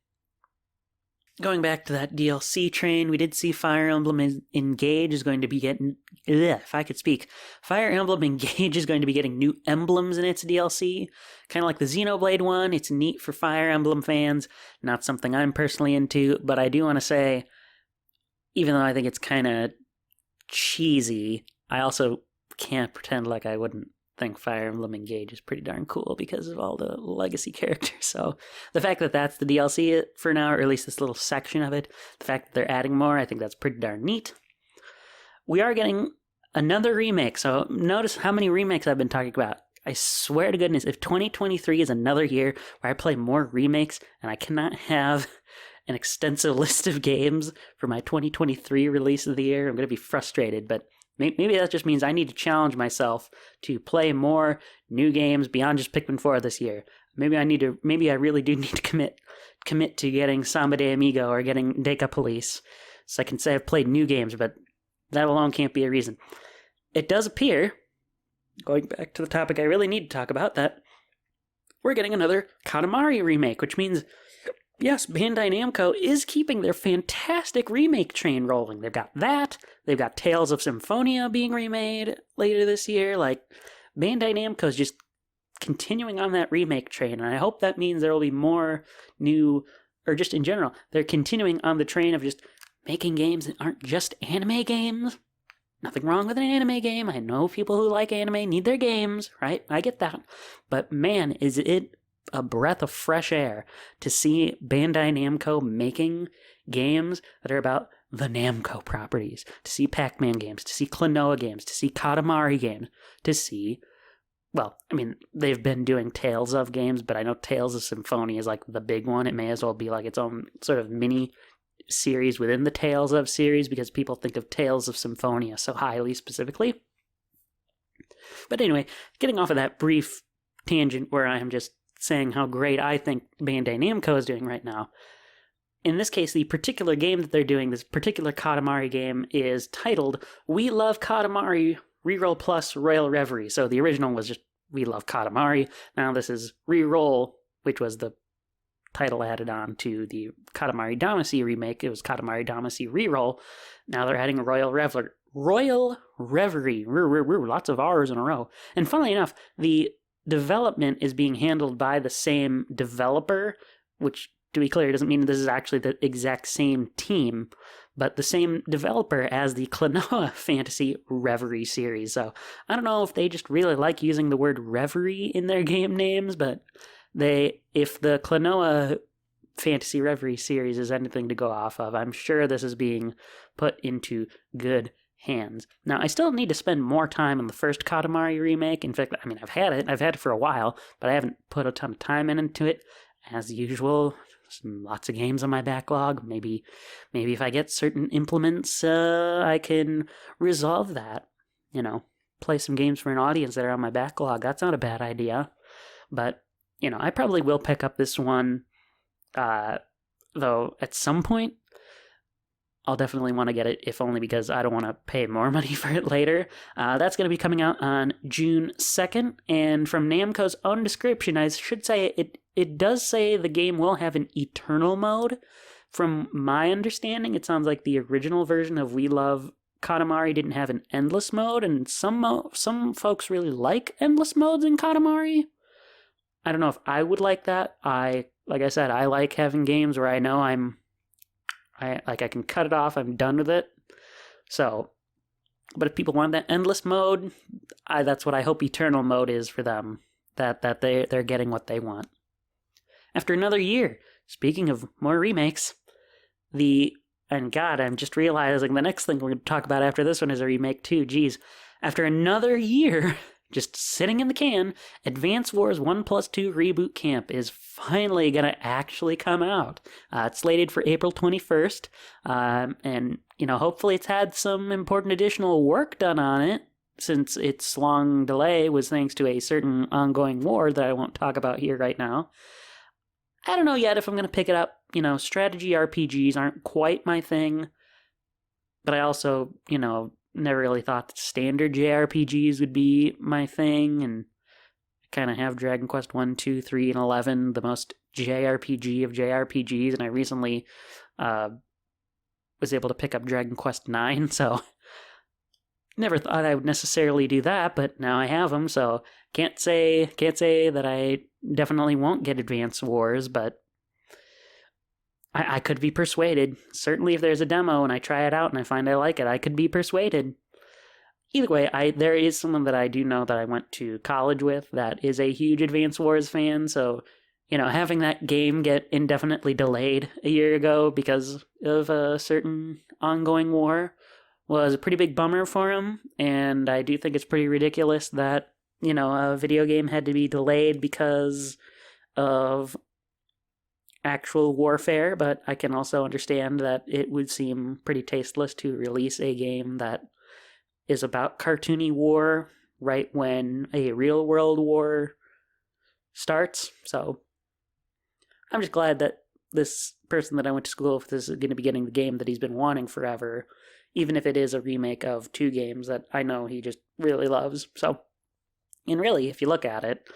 Going back to that DLC train, we did see Fire Emblem Engage is going to be getting... if I could speak. Fire Emblem Engage is going to be getting new emblems in its DLC. Kind of like the Xenoblade one. It's neat for Fire Emblem fans. Not something I'm personally into, but I do want to say, even though I think it's kind of cheesy, I also can't pretend like I wouldn't think Fire Emblem Engage is pretty darn cool because of all the legacy characters. So the fact that that's the DLC for now, or at least this little section of it, the fact that they're adding more, I think that's pretty darn neat. We are getting another remake, so notice how many remakes I've been talking about. I swear to goodness, if 2023 is another year where I play more remakes and I cannot have an extensive list of games for my 2023 release of the year, I'm going to be frustrated, but maybe that just means I need to challenge myself to play more new games beyond just Pikmin 4 this year. Maybe I really do need to commit to getting Samba de Amigo or getting Deca Police, so I can say I've played new games, but that alone can't be a reason. It does appear, going back to the topic I really need to talk about, that we're getting another Katamari remake, which means, yes, Bandai Namco is keeping their fantastic remake train rolling. They've got that. They've got Tales of Symphonia being remade later this year. Like, Bandai Namco is just continuing on that remake train, and I hope that means there will be more new, or just in general, they're continuing on the train of just making games that aren't just anime games. Nothing wrong with an anime game. I know people who like anime need their games, right? I get that. But man, is it a breath of fresh air to see Bandai Namco making games that are about the Namco properties, to see Pac-Man games, to see Klonoa games, to see Katamari games, to see, well, I mean, they've been doing Tales of games, but I know Tales of Symphonia is like the big one. It may as well be like its own sort of mini series within the Tales of series, because people think of Tales of Symphonia so highly specifically. But anyway, getting off of that brief tangent where I am just saying how great I think Bandai Namco is doing right now. In this case, the particular game that they're doing, this particular Katamari game, is titled We Love Katamari Reroll Plus Royal Reverie. So the original was just We Love Katamari. Now this is Reroll, which was the title added on to the Katamari Damacy remake. It was Katamari Damacy Reroll. Now they're adding a Royal Reverie. Lots of R's in a row. And funnily enough, the development is being handled by the same developer, which, to be clear, doesn't mean this is actually the exact same team, but the same developer as the Klonoa Fantasy Reverie series. So I don't know if they just really like using the word reverie in their game names, but if the Klonoa Fantasy Reverie series is anything to go off of, I'm sure this is being put into good hands. Now, I still need to spend more time on the first Katamari remake. In fact, I mean, I've had it for a while, but I haven't put a ton of time into it. As usual, lots of games on my backlog. Maybe if I get certain implements, I can resolve that. You know, play some games for an audience that are on my backlog. That's not a bad idea. But, you know, I probably will pick up this one, though at some point I'll definitely want to get it, if only because I don't want to pay more money for it later. That's going to be coming out on June 2nd, and from Namco's own description, I should say it it does say the game will have an eternal mode. From my understanding, it sounds like the original version of We Love Katamari didn't have an endless mode, and some folks really like endless modes in Katamari. I don't know if I would like that. Like I said, I like having games where I know I can cut it off, I'm done with it. So, but if people want that endless mode, that's what I hope eternal mode is for them. That they're getting what they want. After another year, speaking of more remakes, and God, I'm just realizing the next thing we're going to talk about after this one is a remake too. Geez. After another year, just sitting in the can, Advance Wars 1+2 Reboot Camp is finally going to actually come out. It's slated for April 21st, and, hopefully it's had some important additional work done on it, since its long delay was thanks to a certain ongoing war that I won't talk about here right now. I don't know yet if I'm going to pick it up. Strategy RPGs aren't quite my thing, but I also, never really thought that standard JRPGs would be my thing, and I kind of have Dragon Quest 1, 2, 3, and 11, the most JRPG of JRPGs, and I recently was able to pick up Dragon Quest 9, so never thought I would necessarily do that, but now I have them, so can't say that I definitely won't get Advance Wars, but I could be persuaded. Certainly if there's a demo and I try it out and I find I like it, I could be persuaded. Either way, there is someone that I do know that I went to college with that is a huge Advance Wars fan, so, having that game get indefinitely delayed a year ago because of a certain ongoing war was a pretty big bummer for him, and I do think it's pretty ridiculous that, a video game had to be delayed because of actual warfare, but I can also understand that it would seem pretty tasteless to release a game that is about cartoony war right when a real world war starts. So I'm just glad that this person that I went to school with is going to be getting the game that he's been wanting forever, even if it is a remake of two games that I know he just really loves. So, and really, if you look at it,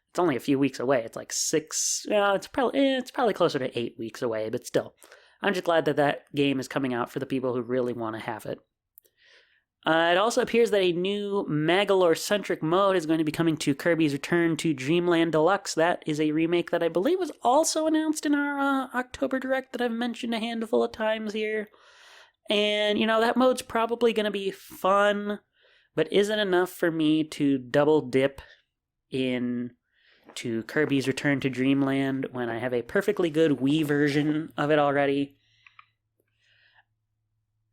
it's only a few weeks away. It's like it's probably closer to 8 weeks away, but still. I'm just glad that game is coming out for the people who really want to have it. It also appears that a new Magolor-centric mode is going to be coming to Kirby's Return to Dreamland Deluxe. That is a remake that I believe was also announced in our October Direct that I've mentioned a handful of times here. And, that mode's probably going to be fun, but isn't enough for me to double dip in to Kirby's Return to Dreamland when I have a perfectly good Wii version of it already.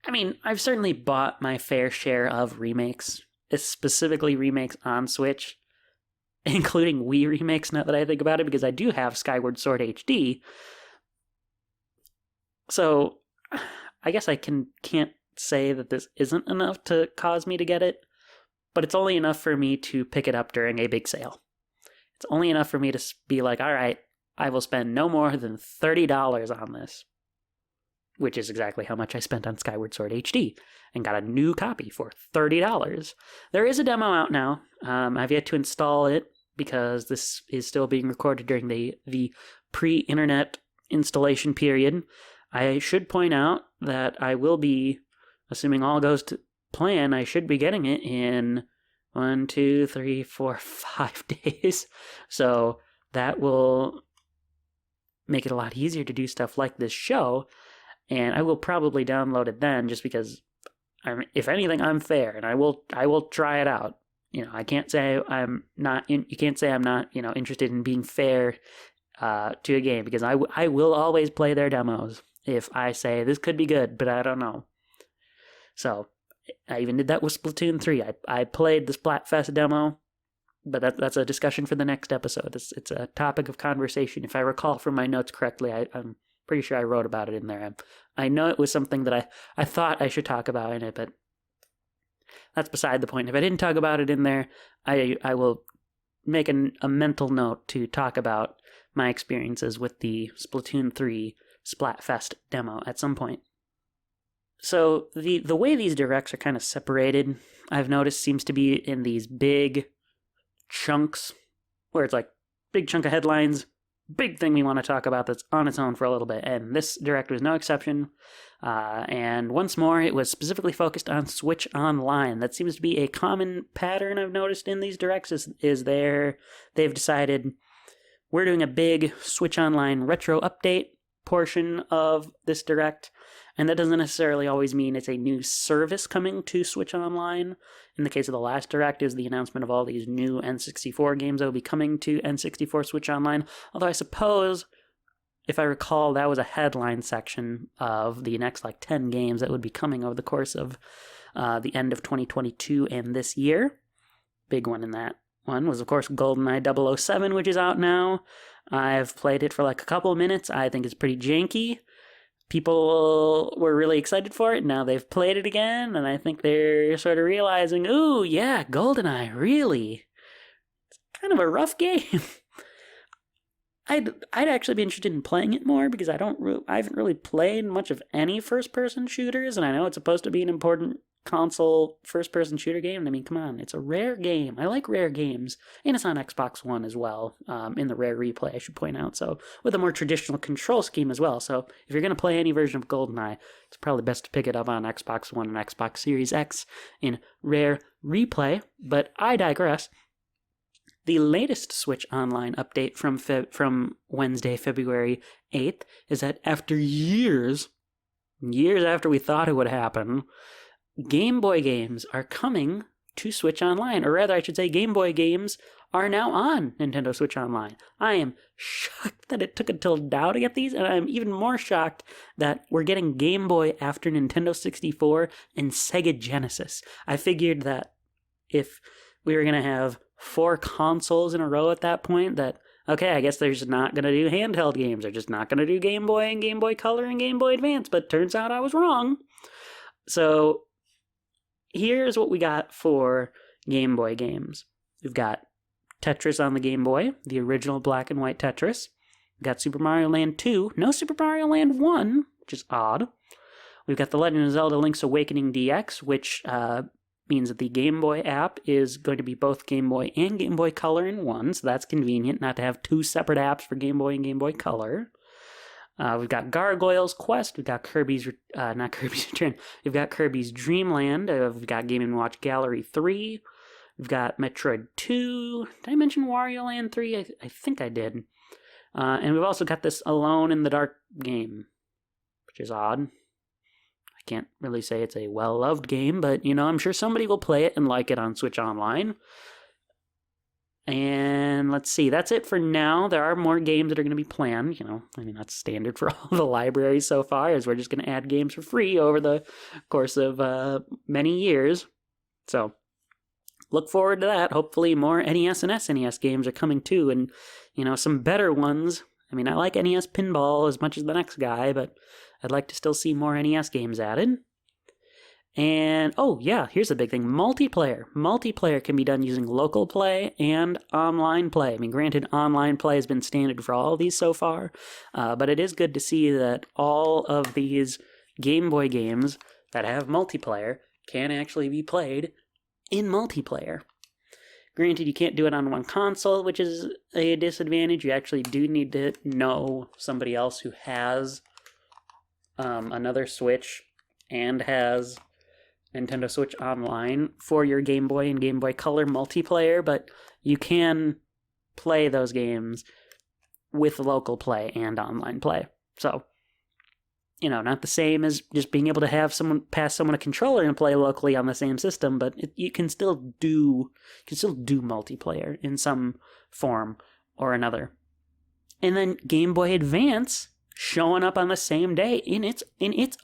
I mean, I've certainly bought my fair share of remakes, specifically remakes on Switch, including Wii remakes, now that I think about it, because I do have Skyward Sword HD. So, I guess I can't say that this isn't enough to cause me to get it, but it's only enough for me to pick it up during a big sale. It's only enough for me to be like, all right, I will spend no more than $30 on this, which is exactly how much I spent on Skyward Sword HD, and got a new copy for $30. There is a demo out now. I've yet to install it because this is still being recorded during the pre-internet installation period. I should point out that I will be, assuming all goes to plan, I should be getting it in 1, 2, 3, 4, 5 days. So that will make it a lot easier to do stuff like this show. And I will probably download it then, just because, if anything, I'm fair, and I will try it out. I can't say I'm not. You can't say I'm not. Interested in being fair to a game, because I will always play their demos if I say this could be good, but I don't know. So I even did that with Splatoon 3. I played the Splatfest demo, but that's a discussion for the next episode. It's a topic of conversation. If I recall from my notes correctly, I'm pretty sure I wrote about it in there. I know it was something that I thought I should talk about in it, but that's beside the point. If I didn't talk about it in there, I will make a mental note to talk about my experiences with the Splatoon 3 Splatfest demo at some point. So the way these directs are kind of separated, I've noticed, seems to be in these big chunks, where it's like big chunk of headlines, big thing we want to talk about that's on its own for a little bit, and this Direct was no exception. And once more, it was specifically focused on Switch Online. That seems to be a common pattern I've noticed in these Directs, they've decided we're doing a big Switch Online retro update portion of this Direct, and that doesn't necessarily always mean it's a new service coming to Switch Online. In the case of the last Direct, is the announcement of all these new N64 games that will be coming to N64 Switch Online, although I suppose, if I recall, that was a headline section of the next 10 games that would be coming over the course of the end of 2022 and this year. Big one in that one was, of course, GoldenEye 007, which is out now. I've played it for a couple of minutes. I think it's pretty janky. People were really excited for it. Now they've played it again, and I think they're sort of realizing, ooh, yeah, GoldenEye, really? It's kind of a rough game. I'd actually be interested in playing it more because I haven't really played much of any first-person shooters, and I know it's supposed to be an important console first-person shooter game. I mean, come on, it's a rare game. I like rare games, and it's on Xbox One as well, in the Rare Replay, I should point out, so with a more traditional control scheme as well. So if you're going to play any version of GoldenEye, it's probably best to pick it up on Xbox One and Xbox Series X in Rare Replay, but I digress. The latest Switch Online update from Wednesday, February 8th, is that after years after we thought it would happen, Game Boy games are coming to Switch Online. Or rather, I should say Game Boy games are now on Nintendo Switch Online. I am shocked that it took until now to get these, and I'm even more shocked that we're getting Game Boy after Nintendo 64 and Sega Genesis. I figured that if we were going to have 4 consoles in a row at that point, that, okay, I guess they're just not going to do handheld games. They're just not going to do Game Boy and Game Boy Color and Game Boy Advance, but turns out I was wrong. So here's what we got for Game Boy games. We've got Tetris on the Game Boy, the original black and white Tetris. We've got Super Mario Land 2, no Super Mario Land 1, which is odd. We've got The Legend of Zelda Link's Awakening DX, which means that the Game Boy app is going to be both Game Boy and Game Boy Color in one, so that's convenient not to have 2 separate apps for Game Boy and Game Boy Color. We've got Gargoyle's Quest, we've got Kirby's Return, we've got Kirby's Dream Land, we've got Game & Watch Gallery 3, we've got Metroid 2, did I mention Wario Land 3? I think I did. And we've also got this Alone in the Dark game, which is odd. Can't really say it's a well-loved game, but, I'm sure somebody will play it and like it on Switch Online. And let's see, that's it for now. There are more games that are going to be planned, that's standard for all the libraries so far, as we're just going to add games for free over the course of many years. So, look forward to that. Hopefully more NES and SNES games are coming too, and, some better ones. I mean, I like NES Pinball as much as the next guy, but I'd like to still see more NES games added. And, oh yeah, here's the big thing. Multiplayer. Multiplayer can be done using local play and online play. I mean, granted, online play has been standard for all of these so far, but it is good to see that all of these Game Boy games that have multiplayer can actually be played in multiplayer. Granted, you can't do it on one console, which is a disadvantage. You actually do need to know somebody else who has another Switch and has Nintendo Switch Online for your Game Boy and Game Boy Color multiplayer, but you can play those games with local play and online play. So, not the same as just being able to have someone pass someone a controller and play locally on the same system, but you can still do multiplayer in some form or another. And then Game Boy Advance showing up on the same day in its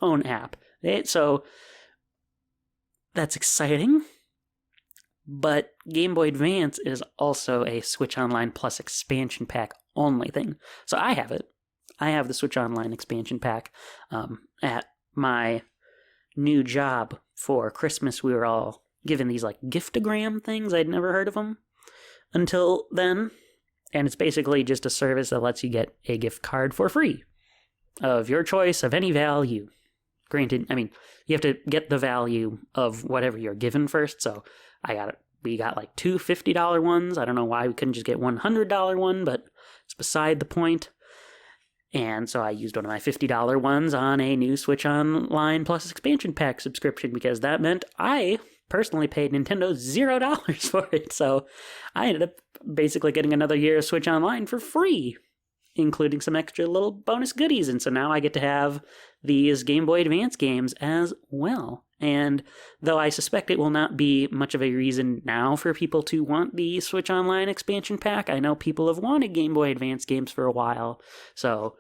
own app. So that's exciting. But Game Boy Advance is also a Switch Online Plus expansion pack only thing. So I have it. I have the Switch Online expansion pack. At my new job for Christmas, we were all given these giftogram things. I'd never heard of them until then. And it's basically just a service that lets you get a gift card for free of your choice of any value. Granted, I mean, you have to get the value of whatever you're given first, so I got We got like two $50 ones. I don't know why we couldn't just get one $100 one, but it's beside the point. And so I used one of my $50 ones on a new Switch Online Plus expansion pack subscription, because that meant I personally paid Nintendo $0 for it. So I ended up basically getting another year of Switch Online for free, including some extra little bonus goodies. And so now I get to have these Game Boy Advance games as well. And though I suspect it will not be much of a reason now for people to want the Switch Online expansion pack, I know people have wanted Game Boy Advance games for a while. So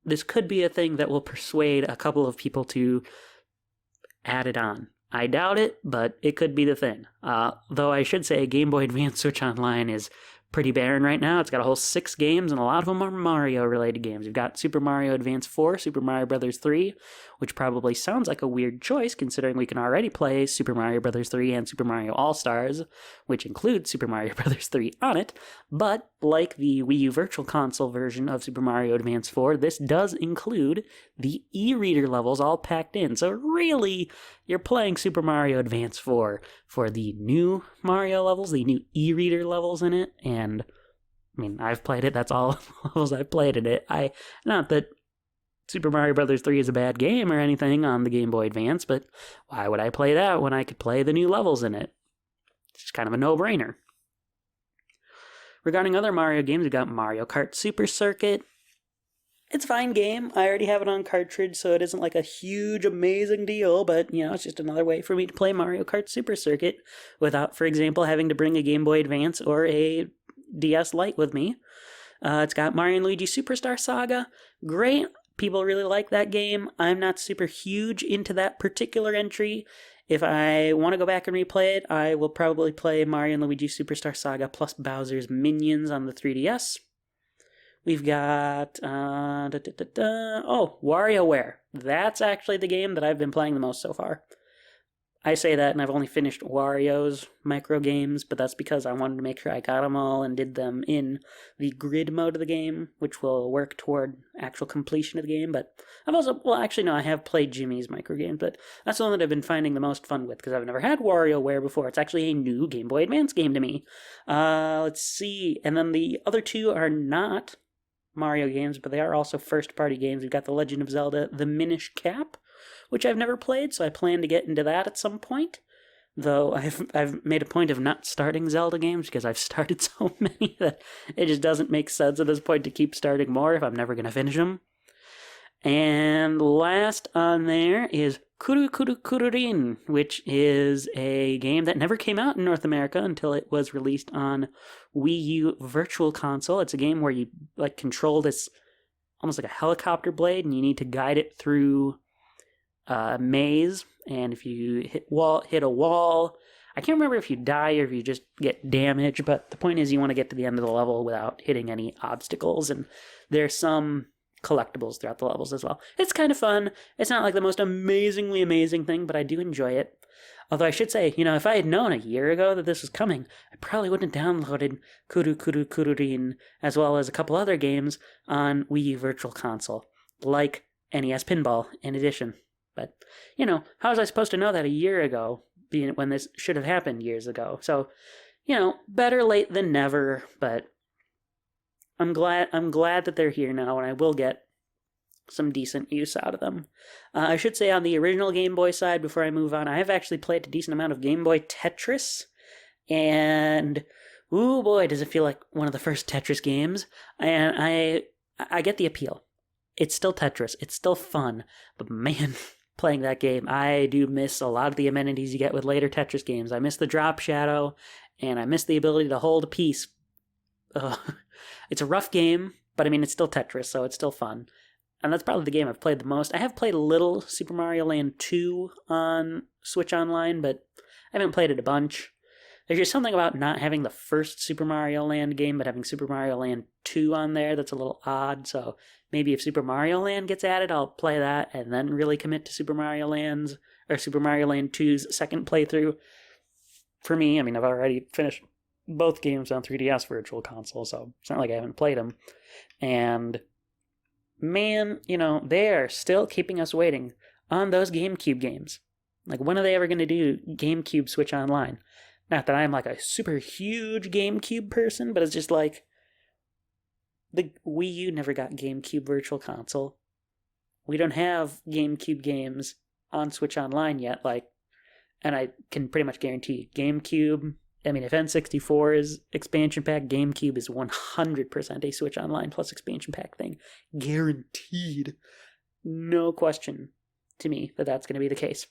this could be a thing that will persuade a couple of people to add it on. I doubt it, but it could be the thing. Though I should say Game Boy Advance Switch Online is pretty barren right now. It's got a whole 6 games, and a lot of them are Mario-related games. You've got Super Mario Advance 4, Super Mario Bros. 3, which probably sounds like a weird choice considering we can already play Super Mario Bros. 3 and Super Mario All-Stars, which includes Super Mario Bros. 3 on it. But like the Wii U Virtual Console version of Super Mario Advance 4, this does include the e-reader levels all packed in. So really, you're playing Super Mario Advance 4 for the new Mario levels, the new e-reader levels in it, and I mean, I've played it, that's all the levels I've played in it. Not that Super Mario Bros. 3 is a bad game or anything on the Game Boy Advance, but why would I play that when I could play the new levels in it? It's just kind of a no-brainer. Regarding other Mario games, we've got Mario Kart Super Circuit. It's a fine game. I already have it on cartridge, so it isn't like a huge, amazing deal, but, you know, it's just another way for me to play Mario Kart Super Circuit without, for example, having to bring a Game Boy Advance or a DS Lite with me. It's got Mario and Luigi Superstar Saga. Great. People really like that game. I'm not super huge into that particular entry. If I want to go back and replay it, I will probably play Mario and Luigi Superstar Saga plus Bowser's Minions on the 3DS. We've got, WarioWare. That's actually the game that I've been playing the most so far. I say that, and I've only finished Wario's micro games, but that's because I wanted to make sure I got them all and did them in the grid mode of the game, which will work toward actual completion of the game. But I've also, I have played Jimmy's micro games, but that's the one that I've been finding the most fun with, because I've never had WarioWare before. It's actually a new Game Boy Advance game to me. Let's see, and then the other two are not Mario games, but they are also first-party games. We've got The Legend of Zelda, The Minish Cap, which I've never played, so I plan to get into that at some point. Though I've made a point of not starting Zelda games because I've started so many that it just doesn't make sense at this point to keep starting more if I'm never going to finish them. And last on there is Kuru Kuru Kururin, which is a game that never came out in North America until it was released on Wii U Virtual Console. It's a game where you like control this almost like a helicopter blade, and you need to guide it through a maze. And if you hit a wall, I can't remember if you die or if you just get damaged, but the point is you want to get to the end of the level without hitting any obstacles, and there's some collectibles throughout the levels as well. It's kind of fun. It's not like the most amazingly amazing thing, but I do enjoy it. Although I should say, if I had known a year ago that this was coming, I probably wouldn't have downloaded Kuru Kuru Kururin as well as a couple other games on Wii U Virtual Console, like NES Pinball in addition. But, how was I supposed to know that a year ago, being when this should have happened years ago? So, better late than never, but I'm glad that they're here now, and I will get some decent use out of them. I should say on the original Game Boy side, before I move on, I have actually played a decent amount of Game Boy Tetris, and ooh boy, does it feel like one of the first Tetris games. And I get the appeal. It's still Tetris. It's still fun, but man, playing that game, I do miss a lot of the amenities you get with later Tetris games. I miss the drop shadow, and I miss the ability to hold a piece. It's a rough game, but it's still Tetris, so it's still fun. And that's probably the game I've played the most. I have played a little Super Mario Land 2 on Switch Online, but I haven't played it a bunch. There's just something about not having the first Super Mario Land game, but having Super Mario Land 2 on there that's a little odd, so maybe if Super Mario Land gets added, I'll play that and then really commit to Super Mario Land 2's second playthrough. For me, I've already finished both games on 3DS Virtual Console, so it's not like I haven't played them. And man, they are still keeping us waiting on those GameCube games. Like, when are they ever going to do GameCube Switch Online? Not that I'm like a super huge GameCube person, but it's just like the Wii U never got GameCube Virtual Console. We don't have GameCube games on Switch Online yet, and I can pretty much guarantee GameCube. I mean, if N64 is expansion pack, GameCube is 100% a Switch Online plus expansion pack thing. Guaranteed. No question to me that that's going to be the case.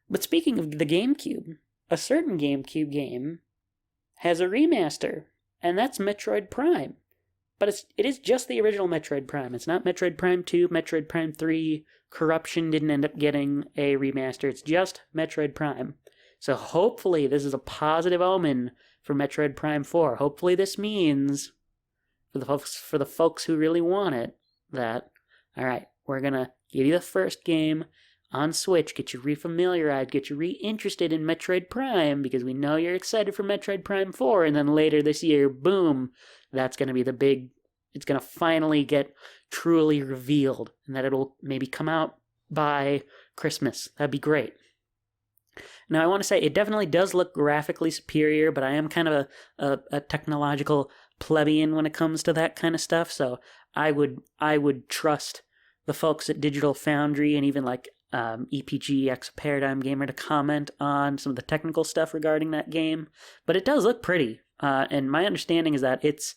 But speaking of the GameCube, a certain GameCube game has a remaster, and that's Metroid Prime. But it is just the original Metroid Prime. It's not Metroid Prime 2, Metroid Prime 3. Corruption didn't end up getting a remaster. It's just Metroid Prime. So hopefully this is a positive omen for Metroid Prime 4. Hopefully this means, for the folks who really want it, that, alright, we're going to give you the first game on Switch, get you refamiliarized, get you reinterested in Metroid Prime, because we know you're excited for Metroid Prime 4, and then later this year, boom, that's going to be the big, it's going to finally get truly revealed, and that it'll maybe come out by Christmas. That'd be great. Now, I want to say it definitely does look graphically superior, but I am kind of a technological plebeian when it comes to that kind of stuff, so I would trust the folks at Digital Foundry and even like EPG, X Paradigm Gamer, to comment on some of the technical stuff regarding that game. But it does look pretty, and my understanding is that it's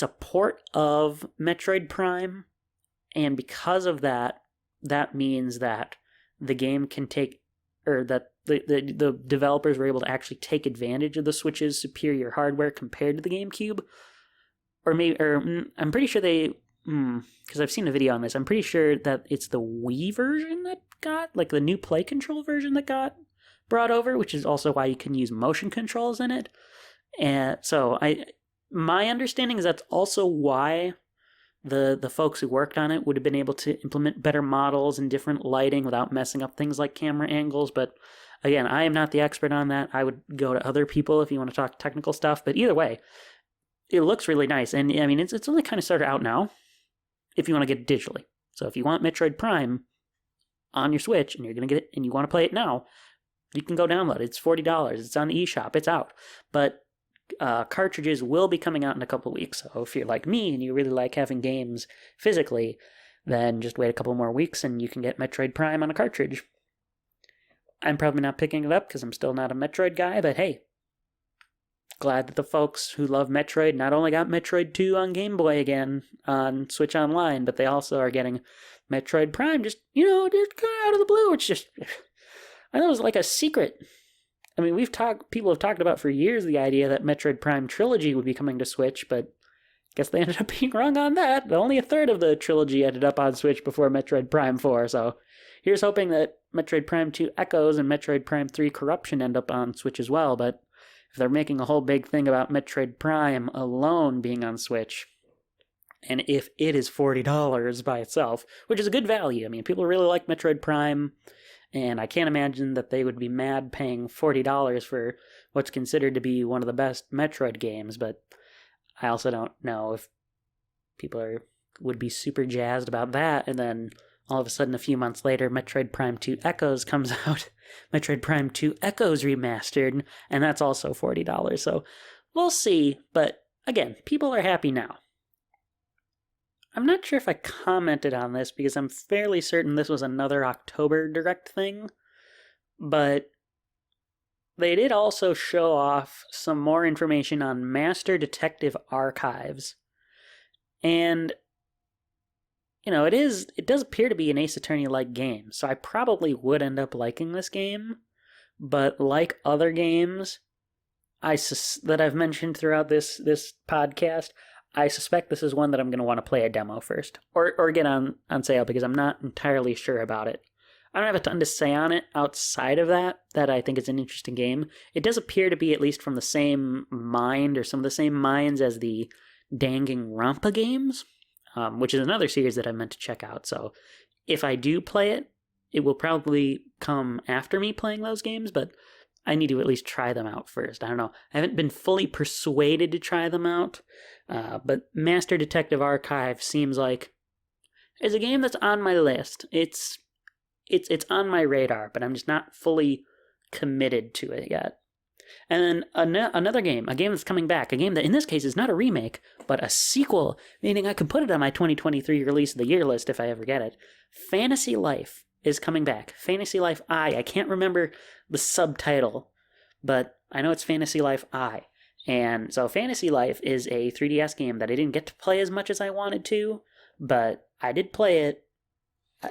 a port of Metroid Prime, and because of that, that means that the game can take, or that the developers were able to actually take advantage of the Switch's superior hardware compared to the GameCube. I'm pretty sure they, because I've seen a video on this, I'm pretty sure that it's the Wii version that got, like the new Play Control version that got brought over, which is also why you can use motion controls in it. And so my understanding is that's also why the folks who worked on it would have been able to implement better models and different lighting without messing up things like camera angles. But again, I am not the expert on that. I would go to other people if you want to talk technical stuff. But either way, it looks really nice. And I mean, it's only kind of started out now if you want to get it digitally. So if you want Metroid Prime on your Switch and you're going to get it and you want to play it now, you can go download it. It's $40. It's on the eShop. It's out. But cartridges will be coming out in a couple weeks. So if you're like me and you really like having games physically, then just wait a couple more weeks and you can get Metroid Prime on a cartridge. I'm probably not picking it up because I'm still not a Metroid guy, but hey, glad that the folks who love Metroid not only got Metroid 2 on Game Boy again on Switch Online, but they also are getting Metroid Prime just out of the blue. It's just, I know it was like a secret. I mean, people have talked about for years the idea that Metroid Prime Trilogy would be coming to Switch, but I guess they ended up being wrong on that. Only a third of the trilogy ended up on Switch before Metroid Prime 4, so here's hoping that Metroid Prime 2 Echoes and Metroid Prime 3 Corruption end up on Switch as well, but if they're making a whole big thing about Metroid Prime alone being on Switch, and if it is $40 by itself, which is a good value, I mean, people really like Metroid Prime, and I can't imagine that they would be mad paying $40 for what's considered to be one of the best Metroid games, but I also don't know if people would be super jazzed about that, and then all of a sudden a few months later, Metroid Prime 2 Echoes comes out, Metroid Prime 2 Echoes remastered, and that's also $40, so we'll see, but again, people are happy now. I'm not sure if I commented on this because I'm fairly certain this was another October Direct thing, but they did also show off some more information on Master Detective Archives. And, it does appear to be an Ace Attorney-like game, so I probably would end up liking this game, but like other games that I've mentioned throughout this podcast, I suspect this is one that I'm going to want to play a demo first, or get on sale, because I'm not entirely sure about it. I don't have a ton to say on it outside of that I think it's an interesting game. It does appear to be at least from the same mind, or some of the same minds as the Danging Rampa games, which is another series that I meant to check out. So if I do play it, it will probably come after me playing those games, but I need to at least try them out first. I don't know. I haven't been fully persuaded to try them out, but Master Detective Archive seems like it's a game that's on my list. It's on my radar, but I'm just not fully committed to it yet. And then another game, a game that's coming back, a game that in this case is not a remake, but a sequel, meaning I could put it on my 2023 release of the year list if I ever get it. Fantasy Life is coming back. Fantasy Life I can't remember the subtitle, but I know it's Fantasy Life I. And so Fantasy Life is a 3DS game that I didn't get to play as much as I wanted to, but I did play it.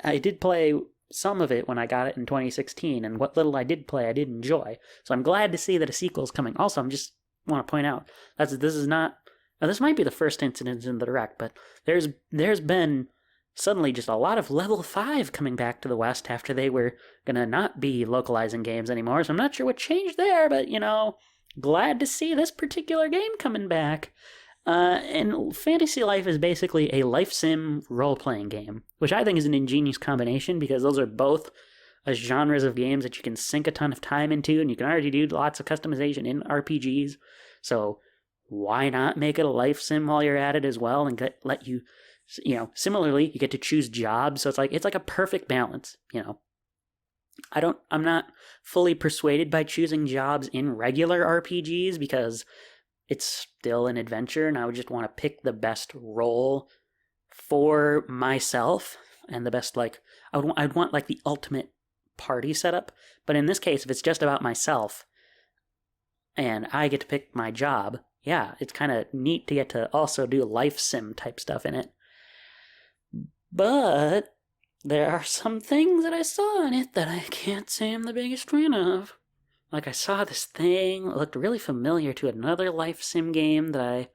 I did play some of it when I got it in 2016, and what little I did play, I did enjoy. So I'm glad to see that a sequel is coming. Also, I'm just want to point out this might be the first incident in the Direct, but there's been suddenly just a lot of level 5 coming back to the West after they were gonna not be localizing games anymore. So I'm not sure what changed there, but glad to see this particular game coming back. And Fantasy Life is basically a life sim role-playing game, which I think is an ingenious combination because those are both genres of games that you can sink a ton of time into, and you can already do lots of customization in RPGs. So why not make it a life sim while you're at it as well, and let you, similarly, you get to choose jobs. So it's like a perfect balance. I'm not fully persuaded by choosing jobs in regular RPGs because it's still an adventure, and I would just want to pick the best role for myself and the best, I'd want the ultimate party setup. But in this case, if it's just about myself and I get to pick my job, yeah, it's kind of neat to get to also do life sim type stuff in it. But there are some things that I saw in it that I can't say I'm the biggest fan of. I saw this thing that looked really familiar to another life sim game that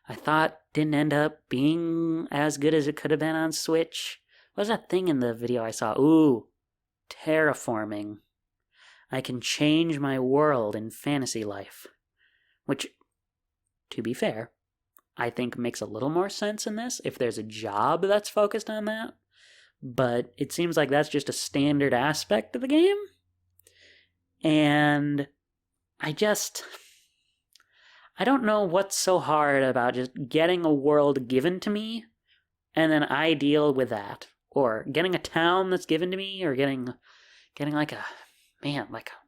I thought didn't end up being as good as it could have been on Switch. What was that thing in the video I saw? Ooh, terraforming. I can change my world in Fantasy Life. Which, to be fair, I think makes a little more sense in this if there's a job that's focused on that. But it seems like that's just a standard aspect of the game. And I don't know what's so hard about just getting a world given to me and then I deal with that. Or getting a town that's given to me, or getting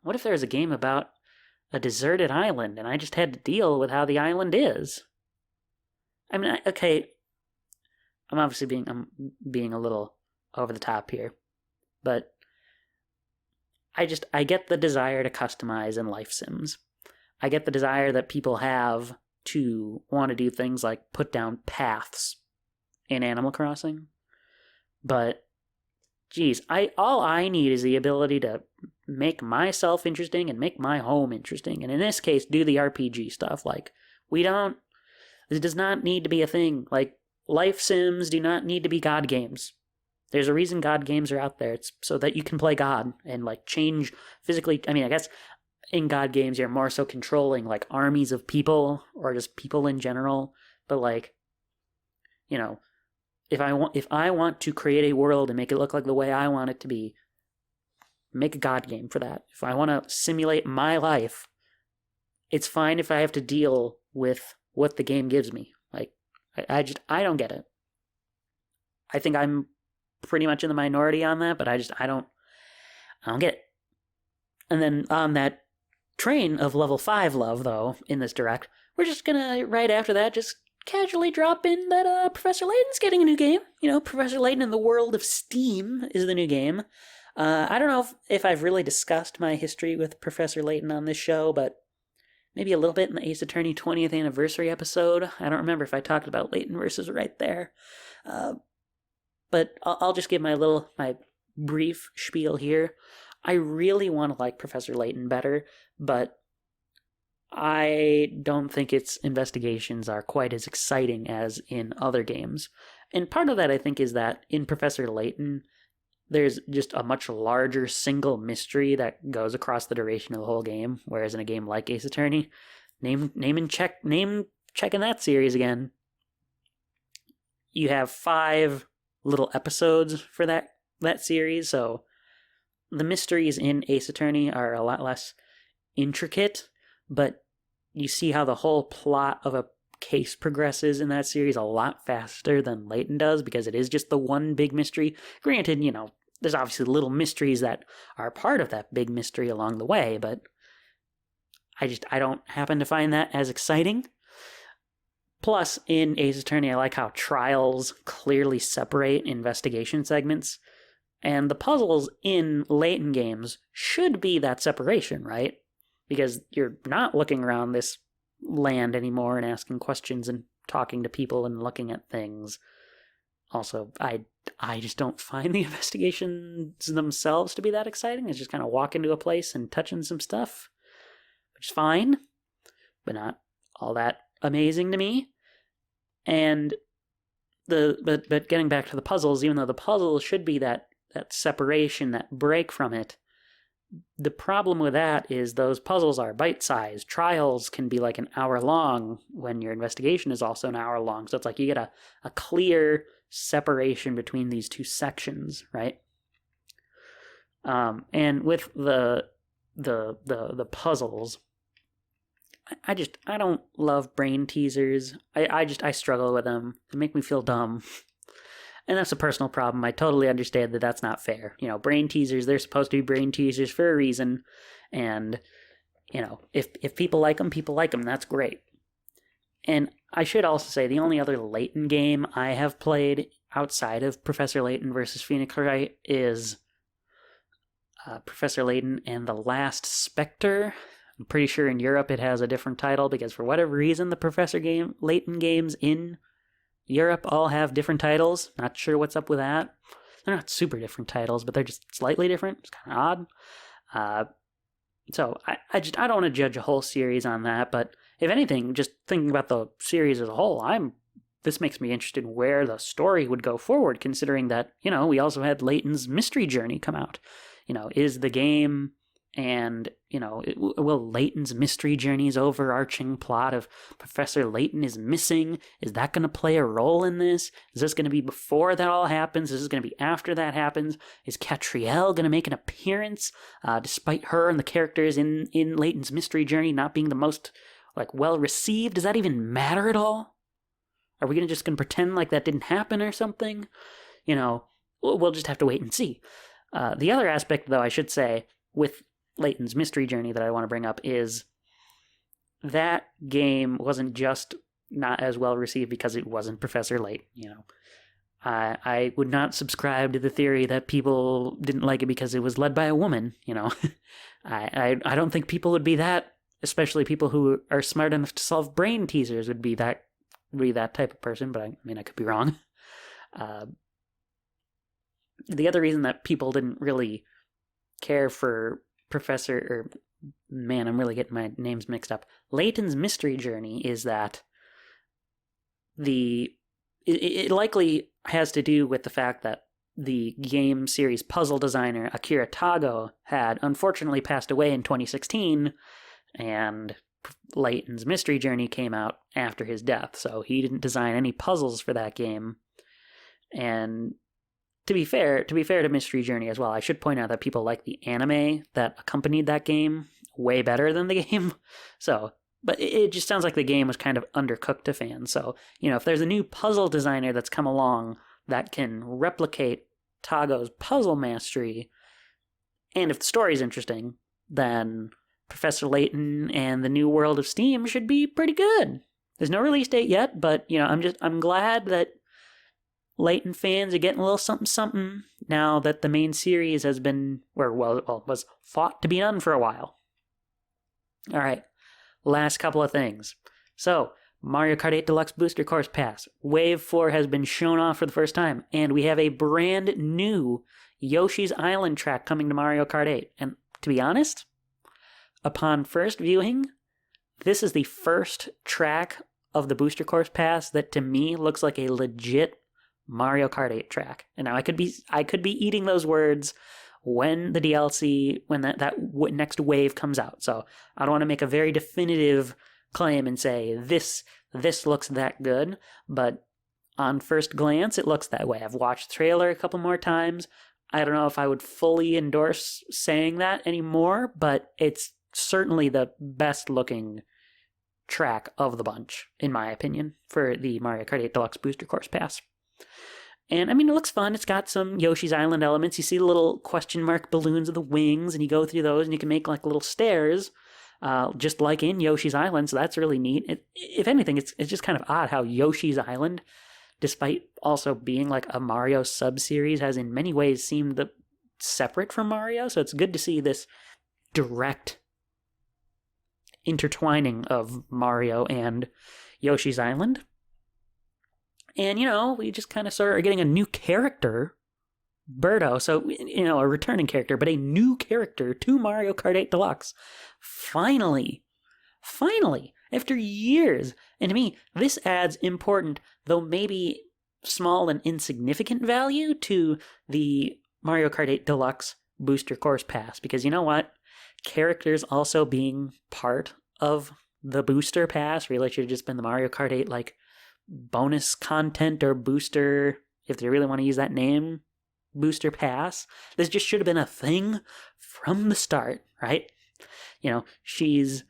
what if there's a game about a deserted island and I just had to deal with how the island is? I mean, okay, I'm obviously being a little over the top here, but I get the desire to customize in life sims. I get the desire that people have to want to do things like put down paths in Animal Crossing. But, geez, all I need is the ability to make myself interesting and make my home interesting. And in this case, do the RPG stuff. This does not need to be a thing. Life sims do not need to be God games. There's a reason God games are out there. It's so that you can play God and change physically. I mean, I guess in God games you're more so controlling armies of people or just people in general. But if I want to create a world and make it look like the way I want it to be, make a God game for that. If I want to simulate my life, it's fine if I have to deal with what the game gives me. I don't get it. I think I'm pretty much in the minority on that, but I don't get it. And then on that train of level 5 love, though, in this Direct, we're just gonna, right after that, just casually drop in that Professor Layton's getting a new game. Professor Layton in the World of Steam is the new game. I don't know if I've really discussed my history with Professor Layton on this show, but maybe a little bit in the Ace Attorney 20th anniversary episode. I don't remember if I talked about Layton versus right there. But I'll just give my brief spiel here. I really want to like Professor Layton better, but I don't think its investigations are quite as exciting as in other games. And part of that, I think, is that in Professor Layton, there's just a much larger single mystery that goes across the duration of the whole game, whereas in a game like Ace Attorney, name checking that series again, you have 5 little episodes for that series, so the mysteries in Ace Attorney are a lot less intricate, but you see how the whole plot of a case progresses in that series a lot faster than Layton does, because it is just the one big mystery. Granted, there's obviously little mysteries that are part of that big mystery along the way, but I don't happen to find that as exciting. Plus, in Ace Attorney, I like how trials clearly separate investigation segments, and the puzzles in Layton games should be that separation, right? Because you're not looking around this land anymore and asking questions and talking to people and looking at things. Also, I just don't find the investigations themselves to be that exciting. It's just kind of walk into a place and touching some stuff, which is fine, but not all that amazing to me. And but getting back to the puzzles, even though the puzzles should be that separation, that break from it, the problem with that is those puzzles are bite-sized. Trials can be like an hour long when your investigation is also an hour long. So it's like you get a clear separation between these two sections, right? And with the puzzles, I don't love brain teasers. I struggle with them. They make me feel dumb. And that's a personal problem. I totally understand that that's not fair. You know, brain teasers, they're supposed to be brain teasers for a reason. And, you know, if people like them, that's great. And I should also say the only other Layton game I have played outside of Professor Layton versus Phoenix Wright is Professor Layton and the Last Spectre. I'm pretty sure in Europe it has a different title because for whatever reason the Professor Layton games in Europe all have different titles. Not sure what's up with that. They're not super different titles, but they're just slightly different. It's kind of odd. So I don't want to judge a whole series on that, but if anything, just thinking about the series as a whole, this makes me interested in where the story would go forward, considering that, you know, we also had Layton's Mystery Journey come out. You know, is the game and, you know, will Layton's Mystery Journey's overarching plot of Professor Layton is missing, is that going to play a role in this? Is this going to be before that all happens? Is this going to be after that happens? Is Catriel going to make an appearance, despite her and the characters in Layton's Mystery Journey not being the most, like, well-received? Does that even matter at all? Are we just going to pretend like that didn't happen or something? You know, we'll just have to wait and see. The other aspect, though, I should say, with Layton's Mystery Journey that I want to bring up is that game wasn't just not as well received because it wasn't Professor Layton. You know, I would not subscribe to the theory that people didn't like it because it was led by a woman. You know, I don't think people would be that, especially people who are smart enough to solve brain teasers would be that type of person. But I mean, I could be wrong. The other reason that people didn't really care for I'm really getting my names mixed up. Layton's Mystery Journey is that it likely has to do with the fact that the game series puzzle designer Akira Tago had unfortunately passed away in 2016, and Layton's Mystery Journey came out after his death, so he didn't design any puzzles for that game. And to be fair to Mystery Journey as well, I should point out that people like the anime that accompanied that game way better than the game. So, but it just sounds like the game was kind of undercooked to fans. So, you know, if there's a new puzzle designer that's come along that can replicate Tago's puzzle mastery, and if the story's interesting, then Professor Layton and the New World of Steam should be pretty good. There's no release date yet, but, you know, I'm glad that Layton fans are getting a little something now that the main series has been, was thought to be done for a while. All right, last couple of things. So, Mario Kart 8 Deluxe Booster Course Pass. Wave 4 has been shown off for the first time, and we have a brand new Yoshi's Island track coming to Mario Kart 8. And to be honest, upon first viewing, this is the first track of the Booster Course Pass that to me looks like a legit Mario Kart 8 track. And now I could be eating those words when the DLC, when that next wave comes out. So I don't want to make a very definitive claim and say this looks that good, but on first glance it looks that way. I've watched the trailer a couple more times. I don't know if I would fully endorse saying that anymore, but it's certainly the best looking track of the bunch, in my opinion, for the Mario Kart 8 Deluxe Booster Course Pass. And I mean, it looks fun. It's got some Yoshi's Island elements. You see the little question mark balloons of the wings, and you go through those, and you can make like little stairs, just like in Yoshi's Island. So that's really neat. If anything, it's just kind of odd how Yoshi's Island, despite also being like a Mario sub-series, has in many ways seemed separate from Mario. So it's good to see this direct intertwining of Mario and Yoshi's Island. And, we just kind of sort of are getting a new character, Birdo. So, a returning character, but a new character to Mario Kart 8 Deluxe. Finally, after years. And to me, this adds important, though maybe small and insignificant value to the Mario Kart 8 Deluxe Booster Course Pass. Because you know what? Characters also being part of the Booster Pass really should have just been the Mario Kart 8, bonus content or booster, if they really want to use that name, Booster Pass. This just should have been a thing from the start, right? She's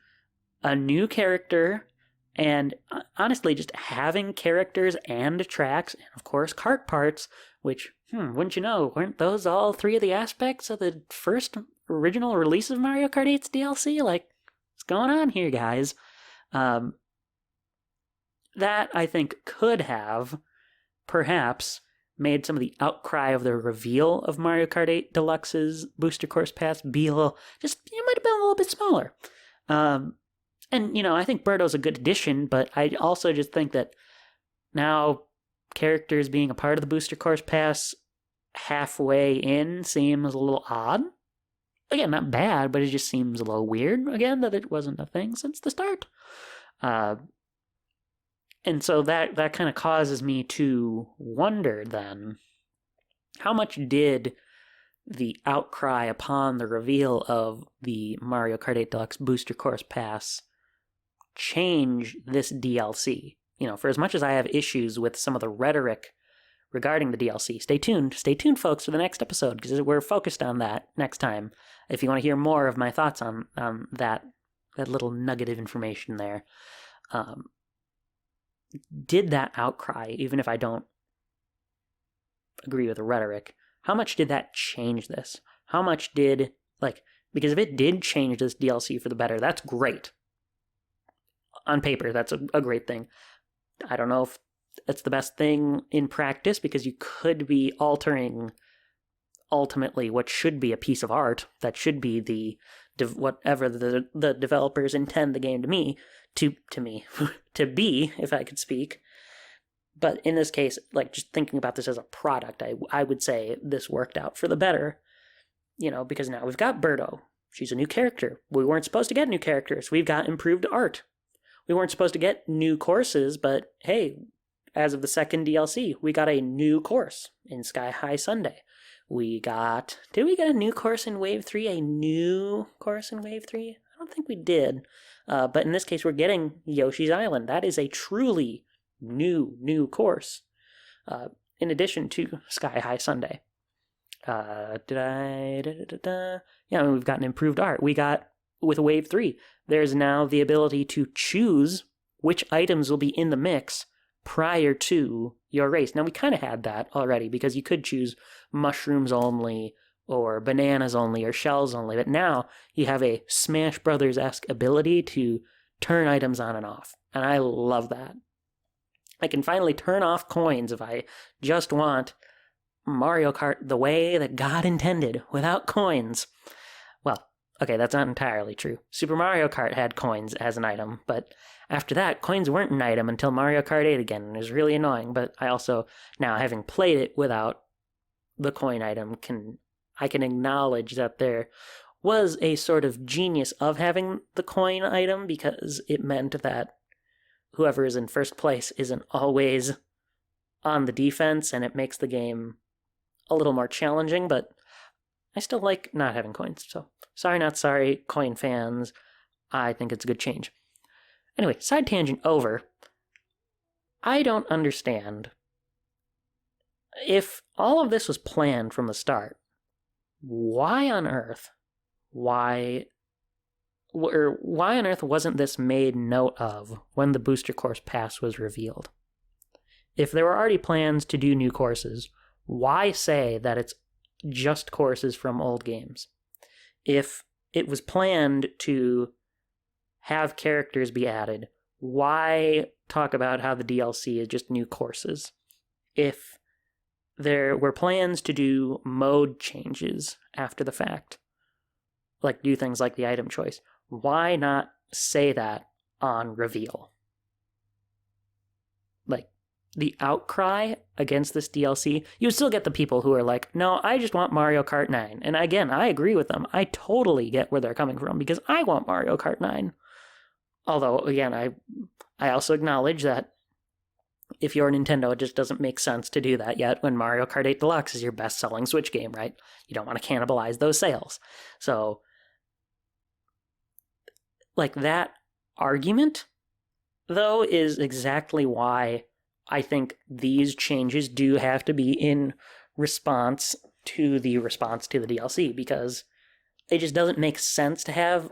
a new character, and honestly, just having characters and tracks, and of course, kart parts, which, wouldn't you know, weren't those all three of the aspects of the first original release of Mario Kart 8's DLC? What's going on here, guys? That, I think, could have, perhaps, made some of the outcry of the reveal of Mario Kart 8 Deluxe's Booster Course Pass be it might have been a little bit smaller. And, I think Birdo's a good addition, but I also just think that now characters being a part of the Booster Course Pass halfway in seems a little odd. Again, not bad, but it just seems a little weird, again, that it wasn't a thing since the start. And so that kind of causes me to wonder then, how much did the outcry upon the reveal of the Mario Kart 8 Deluxe Booster Course Pass change this DLC? For as much as I have issues with some of the rhetoric regarding the DLC, stay tuned, folks, for the next episode, because we're focused on that next time. If you want to hear more of my thoughts on that little nugget of information there. Did that outcry, even if I don't agree with the rhetoric, how much did that change this? How much did, because if it did change this DLC for the better, that's great. On paper, that's a great thing. I don't know if it's the best thing in practice, because you could be altering, ultimately, what should be a piece of art, that should be whatever the developers intend the game to be, if I could speak. But in this case, just thinking about this as a product, I would say this worked out for the better, because now we've got Birdo. She's a new character. We weren't supposed to get new characters. We've got improved art. We weren't supposed to get new courses, but hey, as of the second DLC, we got a new course in Sky High Sunday. Did we get a new course in Wave 3? A new course in Wave 3? I don't think we did. But in this case, we're getting Yoshi's Island. That is a truly new course. In addition to Sky High Sunday. Yeah, we've gotten improved art. We got, with Wave 3, there's now the ability to choose which items will be in the mix prior to your race. Now, we kind of had that already, because you could choose mushrooms only, or bananas only, or shells only. But now you have a Smash Brothers-esque ability to turn items on and off. And I love that. I can finally turn off coins if I just want Mario Kart the way that God intended, without coins. Well, okay, that's not entirely true. Super Mario Kart had coins as an item, but after that, coins weren't an item until Mario Kart 8 again, and it was really annoying. But I also, now having played it without the coin item, I can acknowledge that there was a sort of genius of having the coin item, because it meant that whoever is in first place isn't always on the defense, and it makes the game a little more challenging, but I still like not having coins. So, sorry, not sorry, coin fans. I think it's a good change. Anyway, side tangent over. I don't understand. If all of this was planned from the start, why on earth wasn't this made note of when the Booster Course Pass was revealed? if there were already plans to do new courses, why say that it's just courses from old games? If it was planned to have characters be added, why talk about how the DLC is just new courses? If there were plans to do mode changes after the fact, like do things like the item choice, why not say that on reveal? Like, the outcry against this DLC, you would still get the people who are like, no, I just want Mario Kart 9. And again, I agree with them. I totally get where they're coming from because I want Mario Kart 9. Although, again, I also acknowledge that if you're Nintendo, it just doesn't make sense to do that yet when Mario Kart 8 Deluxe is your best-selling Switch game, right? You don't want to cannibalize those sales. So, like, that argument, though, is exactly why I think these changes do have to be in response to the DLC, because it just doesn't make sense to have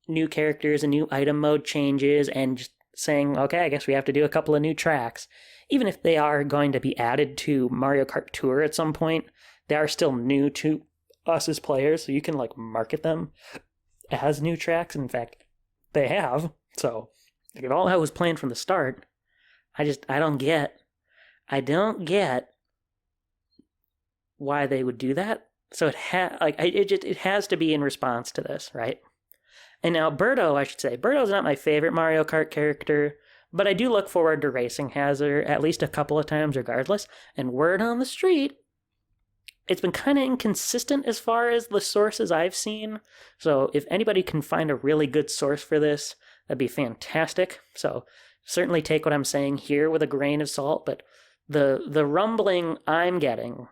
new characters and new item mode changes and just saying, okay, I guess we have to do a couple of new tracks. Even if they are going to be added to Mario Kart Tour at some point, they are still new to us as players, so you can like market them as new tracks. In fact, they have. So if all that was planned from the start, I don't get why they would do that. So it has to be in response to this, right? And now Birdo, I should say, Birdo's not my favorite Mario Kart character, but I do look forward to racing Hazard at least a couple of times regardless. And word on the street, it's been kind of inconsistent as far as the sources I've seen. So if anybody can find a really good source for this, that'd be fantastic. So certainly take what I'm saying here with a grain of salt, but the rumbling I'm getting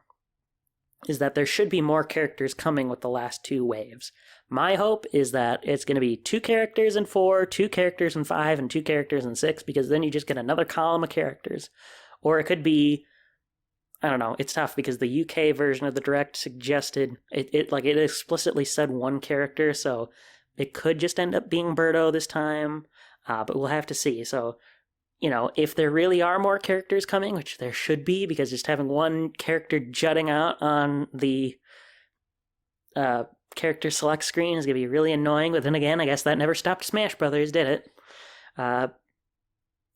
is that there should be more characters coming with the last two waves. My hope is that it's going to be 2 characters in 4, 2 characters in 5, and 2 characters in 6, because then you just get another column of characters. Or it could be, I don't know, it's tough because the UK version of the Direct suggested, it explicitly said 1 character, so it could just end up being Birdo this time, but we'll have to see. So, you know, if there really are more characters coming, which there should be, because just having 1 character jutting out on the character select screen is going to be really annoying, but then again, I guess that never stopped Smash Brothers, did it?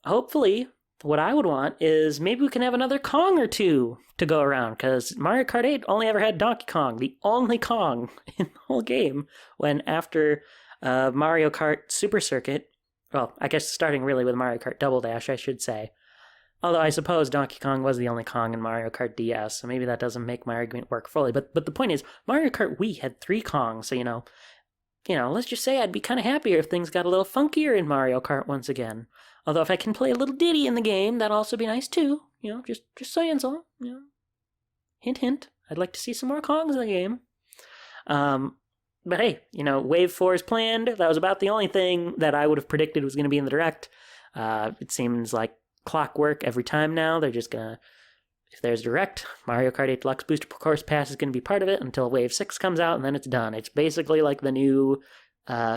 Hopefully, what I would want is maybe we can have another Kong or 2 to go around, because Mario Kart 8 only ever had Donkey Kong, the only Kong in the whole game, when after Mario Kart Super Circuit, well, I guess starting really with Mario Kart Double Dash, I should say. Although I suppose Donkey Kong was the only Kong in Mario Kart DS, so maybe that doesn't make my argument work fully. But the point is, Mario Kart Wii had 3 Kongs, so you know, let's just say I'd be kind of happier if things got a little funkier in Mario Kart once again. Although if I can play a little Diddy in the game, that'd also be nice too. You know, just saying so. You know, hint, hint. I'd like to see some more Kongs in the game. But hey, you know, Wave 4 is planned. That was about the only thing that I would have predicted was going to be in the Direct. It seems like clockwork every time now. They're just going to, if there's Direct, Mario Kart 8 Deluxe Booster Course Pass is going to be part of it until Wave 6 comes out, and then it's done. It's basically like the new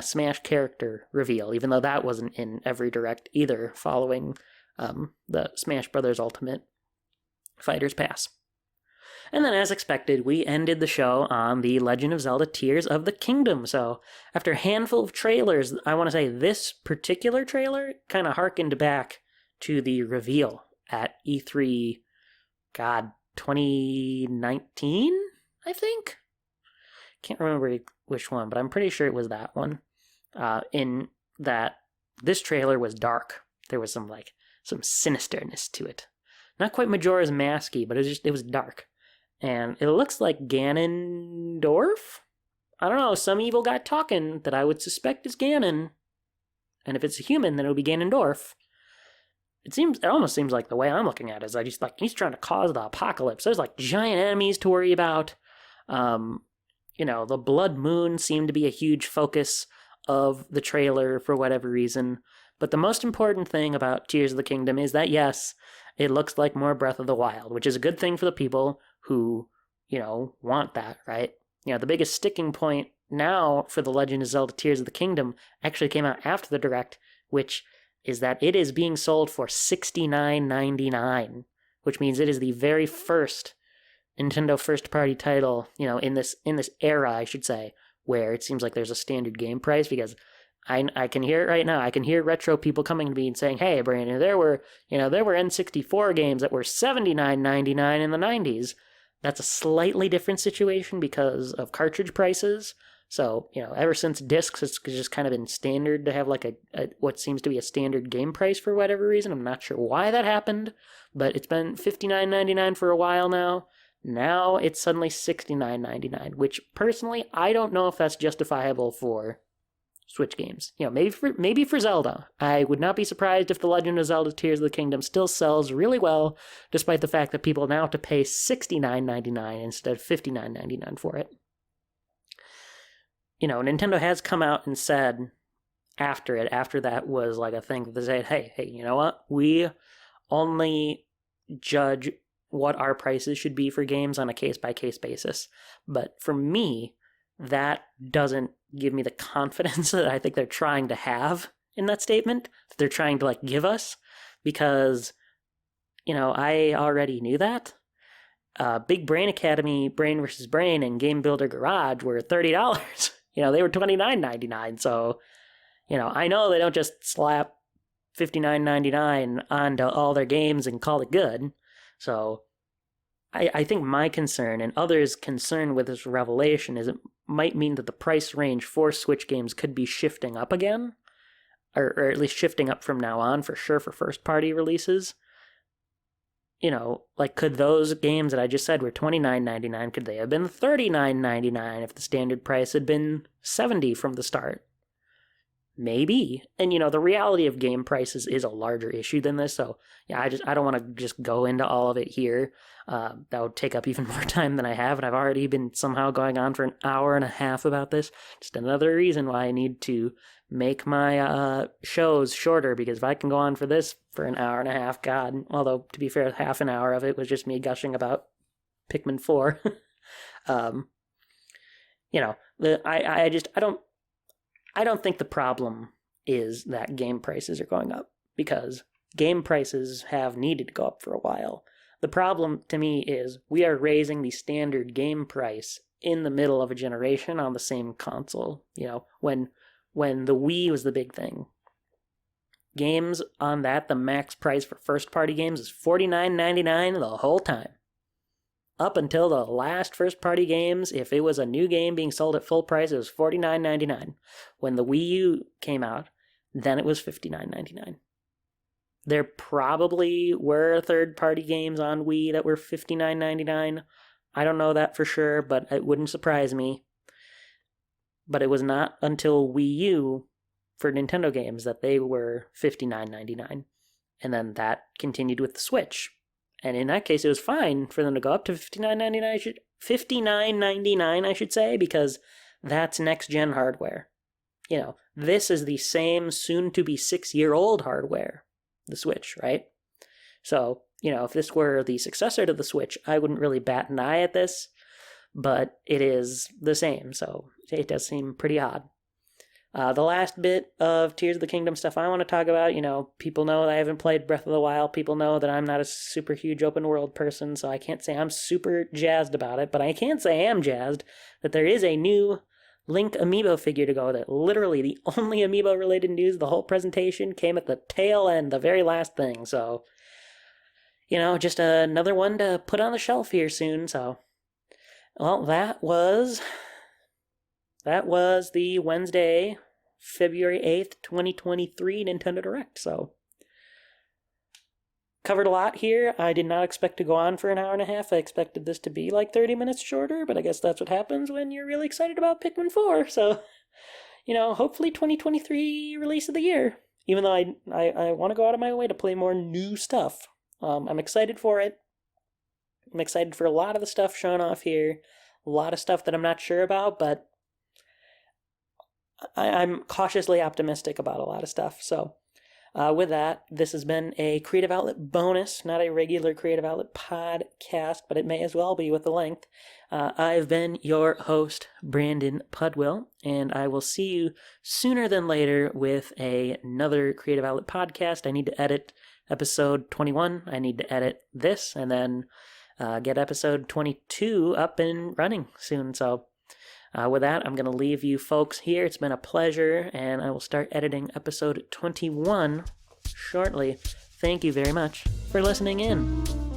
Smash character reveal, even though that wasn't in every Direct either, following the Smash Brothers Ultimate Fighters Pass. And then, as expected, we ended the show on the Legend of Zelda Tears of the Kingdom. So, after a handful of trailers, I want to say this particular trailer kind of harkened back to the reveal at E3, 2019, I think? Can't remember which one, but I'm pretty sure it was that one. In that this trailer was dark. There was some sinisterness to it. Not quite Majora's Masky, but it was dark. And it looks like Ganondorf? I don't know, some evil guy talking that I would suspect is Ganon. And if it's a human, then it'll be Ganondorf. It almost seems like the way I'm looking at it is he's trying to cause the apocalypse. There's like giant enemies to worry about. You know, the Blood Moon seemed to be a huge focus of the trailer for whatever reason. But the most important thing about Tears of the Kingdom is that, yes, it looks like more Breath of the Wild, which is a good thing for the people who, you know, want that, right? You know, the biggest sticking point now for The Legend of Zelda Tears of the Kingdom actually came out after the Direct, which is that it is being sold for $69.99, which means it is the very first Nintendo first-party title, in this era, I should say, where it seems like there's a standard game price, because I can hear it right now. I can hear retro people coming to me and saying, "Hey, Brandon, there were N64 games that were $79.99 in the 90s." That's a slightly different situation because of cartridge prices. So, ever since discs, it's just kind of been standard to have like a what seems to be a standard game price for whatever reason. I'm not sure why that happened, but it's been $59.99 for a while now. Now it's suddenly $69.99, which personally, I don't know if that's justifiable for Switch games. Maybe for Zelda. I would not be surprised if The Legend of Zelda Tears of the Kingdom still sells really well, despite the fact that people now have to pay $69.99 instead of $59.99 for it. Nintendo has come out and said after that was like a thing, that they said, hey, you know what? We only judge what our prices should be for games on a case-by-case basis. But for me, that doesn't give me the confidence that I think they're trying to have in that statement, that they're trying to give us, because, I already knew that. Big Brain Academy, Brain vs. Brain, and Game Builder Garage were $30. They were $29.99. So, I know they don't just slap $59.99 onto all their games and call it good. So I think my concern and others' concern with this revelation is it might mean that the price range for Switch games could be shifting up again, or at least shifting up from now on for sure for first-party releases. Could those games that I just said were $29.99, could they have been $39.99 if the standard price had been $70 from the start? Maybe. And, the reality of game prices is a larger issue than this. So, yeah, I don't want to just go into all of it here. That would take up even more time than I have. And I've already been somehow going on for an hour and a half about this. Just another reason why I need to make my shows shorter. Because if I can go on for this for an hour and a half, God, although to be fair, half an hour of it was just me gushing about Pikmin 4. I don't think the problem is that game prices are going up, because game prices have needed to go up for a while. The problem to me is we are raising the standard game price in the middle of a generation on the same console. When the Wii was the big thing, games on that, the max price for first-party games is $49.99 the whole time. Up until the last first-party games, if it was a new game being sold at full price, it was $49.99. When the Wii U came out, then it was $59.99. There probably were third-party games on Wii that were $59.99. I don't know that for sure, but it wouldn't surprise me. But it was not until Wii U for Nintendo games that they were $59.99. And then that continued with the Switch. And in that case, it was fine for them to go up to $59.99, I should say, because that's next-gen hardware. This is the same soon-to-be 6-year-old hardware, the Switch, right? So, if this were the successor to the Switch, I wouldn't really bat an eye at this, but it is the same, so it does seem pretty odd. The last bit of Tears of the Kingdom stuff I want to talk about, people know that I haven't played Breath of the Wild. People know that I'm not a super huge open world person, so I can't say I'm super jazzed about it, but I can say I am jazzed that there is a new Link amiibo figure to go with it. Literally, the only amiibo-related news of the whole presentation came at the tail end, the very last thing, so, just another one to put on the shelf here soon, so. Well, that was the Wednesday, February 8th, 2023 Nintendo Direct, so. Covered a lot here. I did not expect to go on for an hour and a half. I expected this to be like 30 minutes shorter, but I guess that's what happens when you're really excited about Pikmin 4, so, hopefully 2023 release of the year. Even though I want to go out of my way to play more new stuff. I'm excited for it. I'm excited for a lot of the stuff shown off here. A lot of stuff that I'm not sure about, but I'm cautiously optimistic about a lot of stuff. So With that, this has been a Creative Outlet bonus, not a regular Creative Outlet podcast, but it may as well be with the length. I've been your host, Brandon Pudwill, and I will see you sooner than later with another Creative Outlet podcast. I need to edit episode 21. I need to edit this, and then get episode 22 up and running soon. So with that, I'm going to leave you folks here. It's been a pleasure, and I will start editing episode 21 shortly. Thank you very much for listening in.